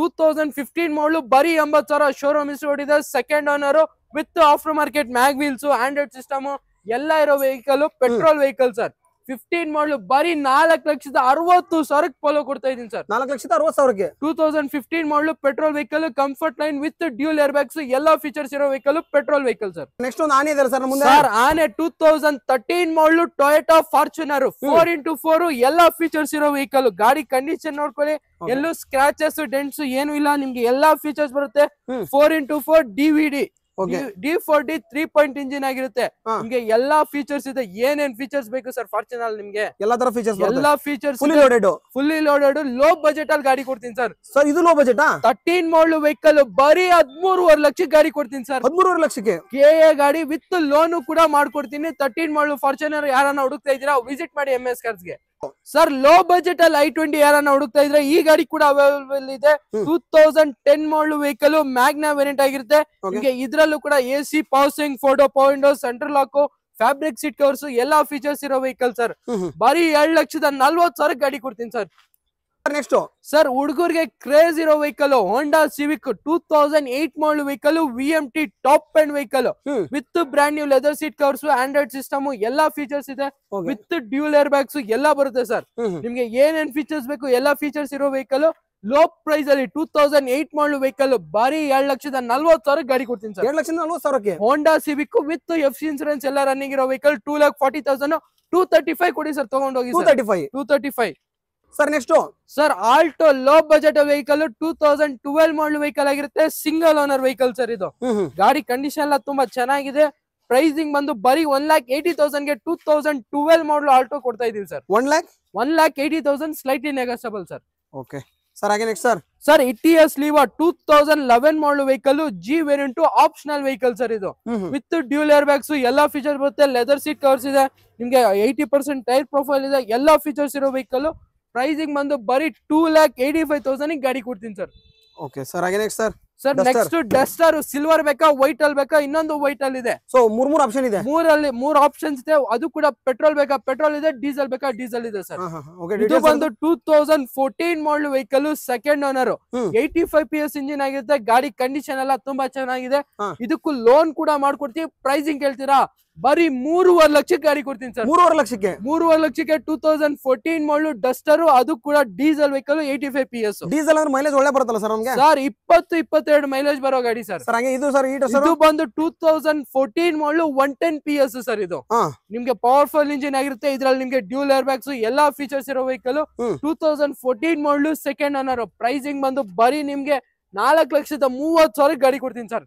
2015 ಮಾಡಲ್, ಬರೀ 80,000 ಶೋರೂಮ್ ಹಿಸ್ಟ್ರಿ ಓಡಿದೆ. Second owner with after market mag wheels, Android system ಎಲ್ಲ ಇರೋ ವೆಹಿಕಲ್, ಪೆಟ್ರೋಲ್ ವೆಹಿಕಲ್ ಸರ್. 2015 ಮಾಡಲು ಬರೀ 4,60,000 ಪೋಲೋ ಕೊಡ್ತಾ ಇದೀನಿ ಸರ್. 4,60,000 2015 ಮಾಡಲು petrol vehicle, comfort line with dual air bags ಎಲ್ಲಾ ಫೀಚರ್ಸ್ ಇರೋ vehicle, petrol vehicle sir. Next ಒಂದು ಆನೆ ಇದೆ ಸರ್ ಮುಂದೆ. ಸರ್ ಆನೆ 2013 ಮಾಡಲು ಟೊಯೋಟಾ ಫಾರ್ಚುನರ್ 4x4 ಎಲ್ಲಾ ಫೀಚರ್ಸ್ ಇರೋ ವೆಹಿಕಲ್. ಗಾಡಿ ಕಂಡೀಷನ್ ನೋಡ್ಕೊಳ್ಳಿ, ಎಲ್ಲೂ ಸ್ಕ್ರಾಚಸ್ ಡೆಂಟ್ಸ್ ಏನು ಇಲ್ಲ, ನಿಮ್ಗೆ ಎಲ್ಲಾ ಫೀಚರ್ಸ್ ಬರುತ್ತೆ. 4x4 DVD D40 3 ಇಂಜಿನ್ ಆಗಿರುತ್ತೆ. ನಿಮ್ಗೆ ಎಲ್ಲಾ ಫೀಚರ್ಸ್ ಇದೆ. ಏನೇನ್ ಫೀಚರ್ಸ್ ಬೇಕು ಸರ್ ಫಾರ್ಚುನರ್ ನಿಮ್ಗೆ? ಎಲ್ಲಾ ತರ ಫೀಚರ್ಸ್, ಎಲ್ಲಾ features fully loaded low budget ಅಲ್ಲಿ ಗಾಡಿ ಕೊಡ್ತೀನಿ ಸರ್. ಸರ್ ಇದು ಲೋ ಬಜೆಟ್ 13 ಮಾಡಲು ವೆಹಿಕಲ್ ಬರೀ 13.5 ಲಕ್ಷಕ್ಕೆ ಗಾಡಿ ಕೊಡ್ತೀನಿ ಸರ್. 13.5 ಲಕ್ಷಕ್ಕೆ KA ಗಾಡಿ ವಿತ್ ಲೋನ್ ಕೂಡ ಮಾಡ್ಕೊಡ್ತೀನಿ. 13 ಮಾಡಲು ಫಾರ್ಚುನರ್ ಯಾರನ್ನ ಹುಡುಕ್ತಾ ಇದ್ದೀರಾ ವಿಸಿಟ್ ಮಾಡಿ MS ಕಾರ್ಸ್ ಗೆ. ಸರ್ ಲೋ ಬಜೆಟ್ ಅಲ್ಲಿ i20 ಯಾರನ್ನ ಹುಡುಕ್ತಾ ಇದ್ರೆ ಈ ಗಾಡಿ ಕೂಡ ಅವೈಲೇಬಲ್ ಇದೆ. 2010 ಮಾಡಲು ವೆಹಿಕಲ್ ಮ್ಯಾಗ್ನಾ ವೇರಿಯಂಟ್ ಆಗಿರುತ್ತೆ. ನಿಮಗೆ ಇದ್ರಲ್ಲೂ ಕೂಡ AC, power steering, power Windows, central lock, fabric seat covers ಎಲ್ಲಾ ಫೀಚರ್ಸ್ ಇರೋ ವೆಹಿಕಲ್ ಸರ್. ಬರೀ 2,40,000 ಗಾಡಿ ಕೊಡ್ತೀನಿ ಸರ್. ನೆಕ್ಸ್ಟ್ ಸರ್ ಹುಡುಗರಿಗೆ ಕ್ರೇಜ್ ಇರೋ vehicle Honda Civic 2008 model vehicle, VMT top end vehicle with brand new leather seat covers, Android system ಎಲ್ಲಾ features ಇದೆ. With dual air bags ಎಲ್ಲಾ ಬರುತ್ತೆ ಸರ್. ನಿಮ್ಗೆ ಏನೇನ್ ಫೀಚರ್ಸ್ ಬೇಕು ಎಲ್ಲಾ ಫೀಚರ್ಸ್ ಇರೋ ವೆಹಿಕಲ್ ಲೋ ಪ್ರೈಸ್ ಅಲ್ಲಿ 2008 ಮಾಡಲು ವೆಹಿಕಲ್ ಬರೀ 2,40,000 ಗಾಡಿ ಕೊಡ್ತೀನಿ sir. 2,40,000 Honda Civic with FC insurance ಎಲ್ಲ ರನ್ನಿಂಗ್ ಇರೋ ವೆಹಿಕಲ್ 2,40,000 235 ಕೊಡಿ ಸರ್, ತಗೊಂಡೋಗಿ 235. Sir next sir Alto low budget vehicle 2012 ಮಾಡಲು ವೆಹಿಕಲ್ ಆಗಿರುತ್ತೆ. ಸಿಂಗಲ್ ಓನರ್ ವೆಹಿಕಲ್ ಸರ್ ಇದು. ಗಾಡಿ ಕಂಡೀಷನ್ ಎಲ್ಲ ತುಂಬಾ ಚೆನ್ನಾಗಿದೆ. ಪ್ರೈಸಿಂಗ್ ಬಂದು ಬರೀ 1,80,000 ಗೆ 2012 ಮಾಡಲು ಆಲ್ಟೋ ಕೊಡ್ತಾ ಇದೀವಿ sir. 1,80,000 slightly negotiable sir. Okay sir, ಹಾಗೆ ನೆಕ್ಸ್ಟ್ ಸರ್ ETS ಲೀವಾ 2011 ಮಾಡಲು vehicle, G variant optional vehicle sir ಇದು. ವಿತ್ ಡ್ಯೂಲ್ ಏರ್ ಬ್ಯಾಗ್ಸ್ ಎಲ್ಲಾ ಫೀಚರ್ಸ್ ಬರುತ್ತೆ. ಲೆದರ್ ಸೀಟ್ ಕವರ್ಸ್ ಇದೆ. ನಿಮ್ಗೆ 80% ಟೈರ್ ಪ್ರೊಫೈಲ್ ಇದೆ. ಎಲ್ಲಾ ಫೀಚರ್ಸ್ ಇರೋ ವೆಹಿಕಲ್. ಪ್ರೈಸಿಂಗ್ ಬಂದು ಬರೀ 2,85,000 ಗಾಡಿ ಕೊಡ್ತೀನಿ ಸರ್. ಓಕೆ ಸರ್, ಹಾಗೆ next sir next Duster silver ಬೇಕಾ, ವೈಟ್ ಅಲ್ಲಿ ಬೇಕಾ, ಇನ್ನೊಂದು ವೈಟ್ ಅಲ್ಲಿ ಇದೆ. ಸೊ ಮೂರ್ ಆಪ್ಷನ್ ಇದೆ. ಮೂರ್ ಆಪ್ಷನ್ಸ್ ಇದೆ. ಅದು ಕೂಡ ಪೆಟ್ರೋಲ್ ಬೇಕಾ ಪೆಟ್ರೋಲ್ ಇದೆ, ಡೀಸೆಲ್ ಬೇಕಾ ಡೀಸೆಲ್ ಇದೆ ಸರ್. ಇದು ಬಂದು 2014 ಮಾಡಲು vehicle, second owner, 85 PS engine ಆಗಿರುತ್ತೆ. ಗಾಡಿ ಕಂಡೀಷನ್ ಎಲ್ಲ ತುಂಬಾ ಚೆನ್ನಾಗಿದೆ. ಇದಕ್ಕೂ ಲೋನ್ ಕೂಡ ಮಾಡ್ಕೊಡ್ತೀವಿ. ಪ್ರೈಸಿಂಗ್ ಕೇಳ್ತೀರಾ ಬರೀ 3.5 ಲಕ್ಷಕ್ಕೆ ಗಾಡಿ ಕೊಡ್ತೀನಿ ಸರ್. 3.5 ಲಕ್ಷಕ್ಕೆ 2014 ಮಾಡಲು ಡಸ್ಟರ್, ಅದು ಕೂಡ ಡೀಸೆಲ್ ವೆಹಿಕಲ್, 85 PS. ಡೀಸೆಲ್ ಅಂದ್ರೆ ಮೈಲೇಜ್ ಒಳ್ಳೆ ಬರುತ್ತಲ್ಲ ಸರ್ ನಮಗೆ? ಸರ್ 20-22 ಮೈಲೇಜ್ ಬರೋ ಗಾಡಿ ಸರ್. ಇದು ಬಂದು 2014 ಮಾಡಲು 110 PS ಸರ್. ಇದು ನಿಮ್ಗೆ ಪವರ್ಫುಲ್ ಇಂಜಿನ್ ಆಗಿರುತ್ತೆ. ಇದ್ರಲ್ಲಿ ನಿಮ್ಗೆ ಡ್ಯೂಲ್ ಏರ್ ಬ್ಯಾಗ್ಸ್ ಎಲ್ಲಾ ಫೀಚರ್ಸ್ ಇರೋ ವೆಹಿಕಲ್. 2014 ಮಾಡಲು ಸೆಕೆಂಡ್ ಓನರ್. ಪ್ರೈಸಿಂಗ್ ಬಂದು ಬರೀ ನಿಮ್ಗೆ 4,30,30,000 ಗಾಡಿ ಕೊಡ್ತೀನಿ ಸರ್.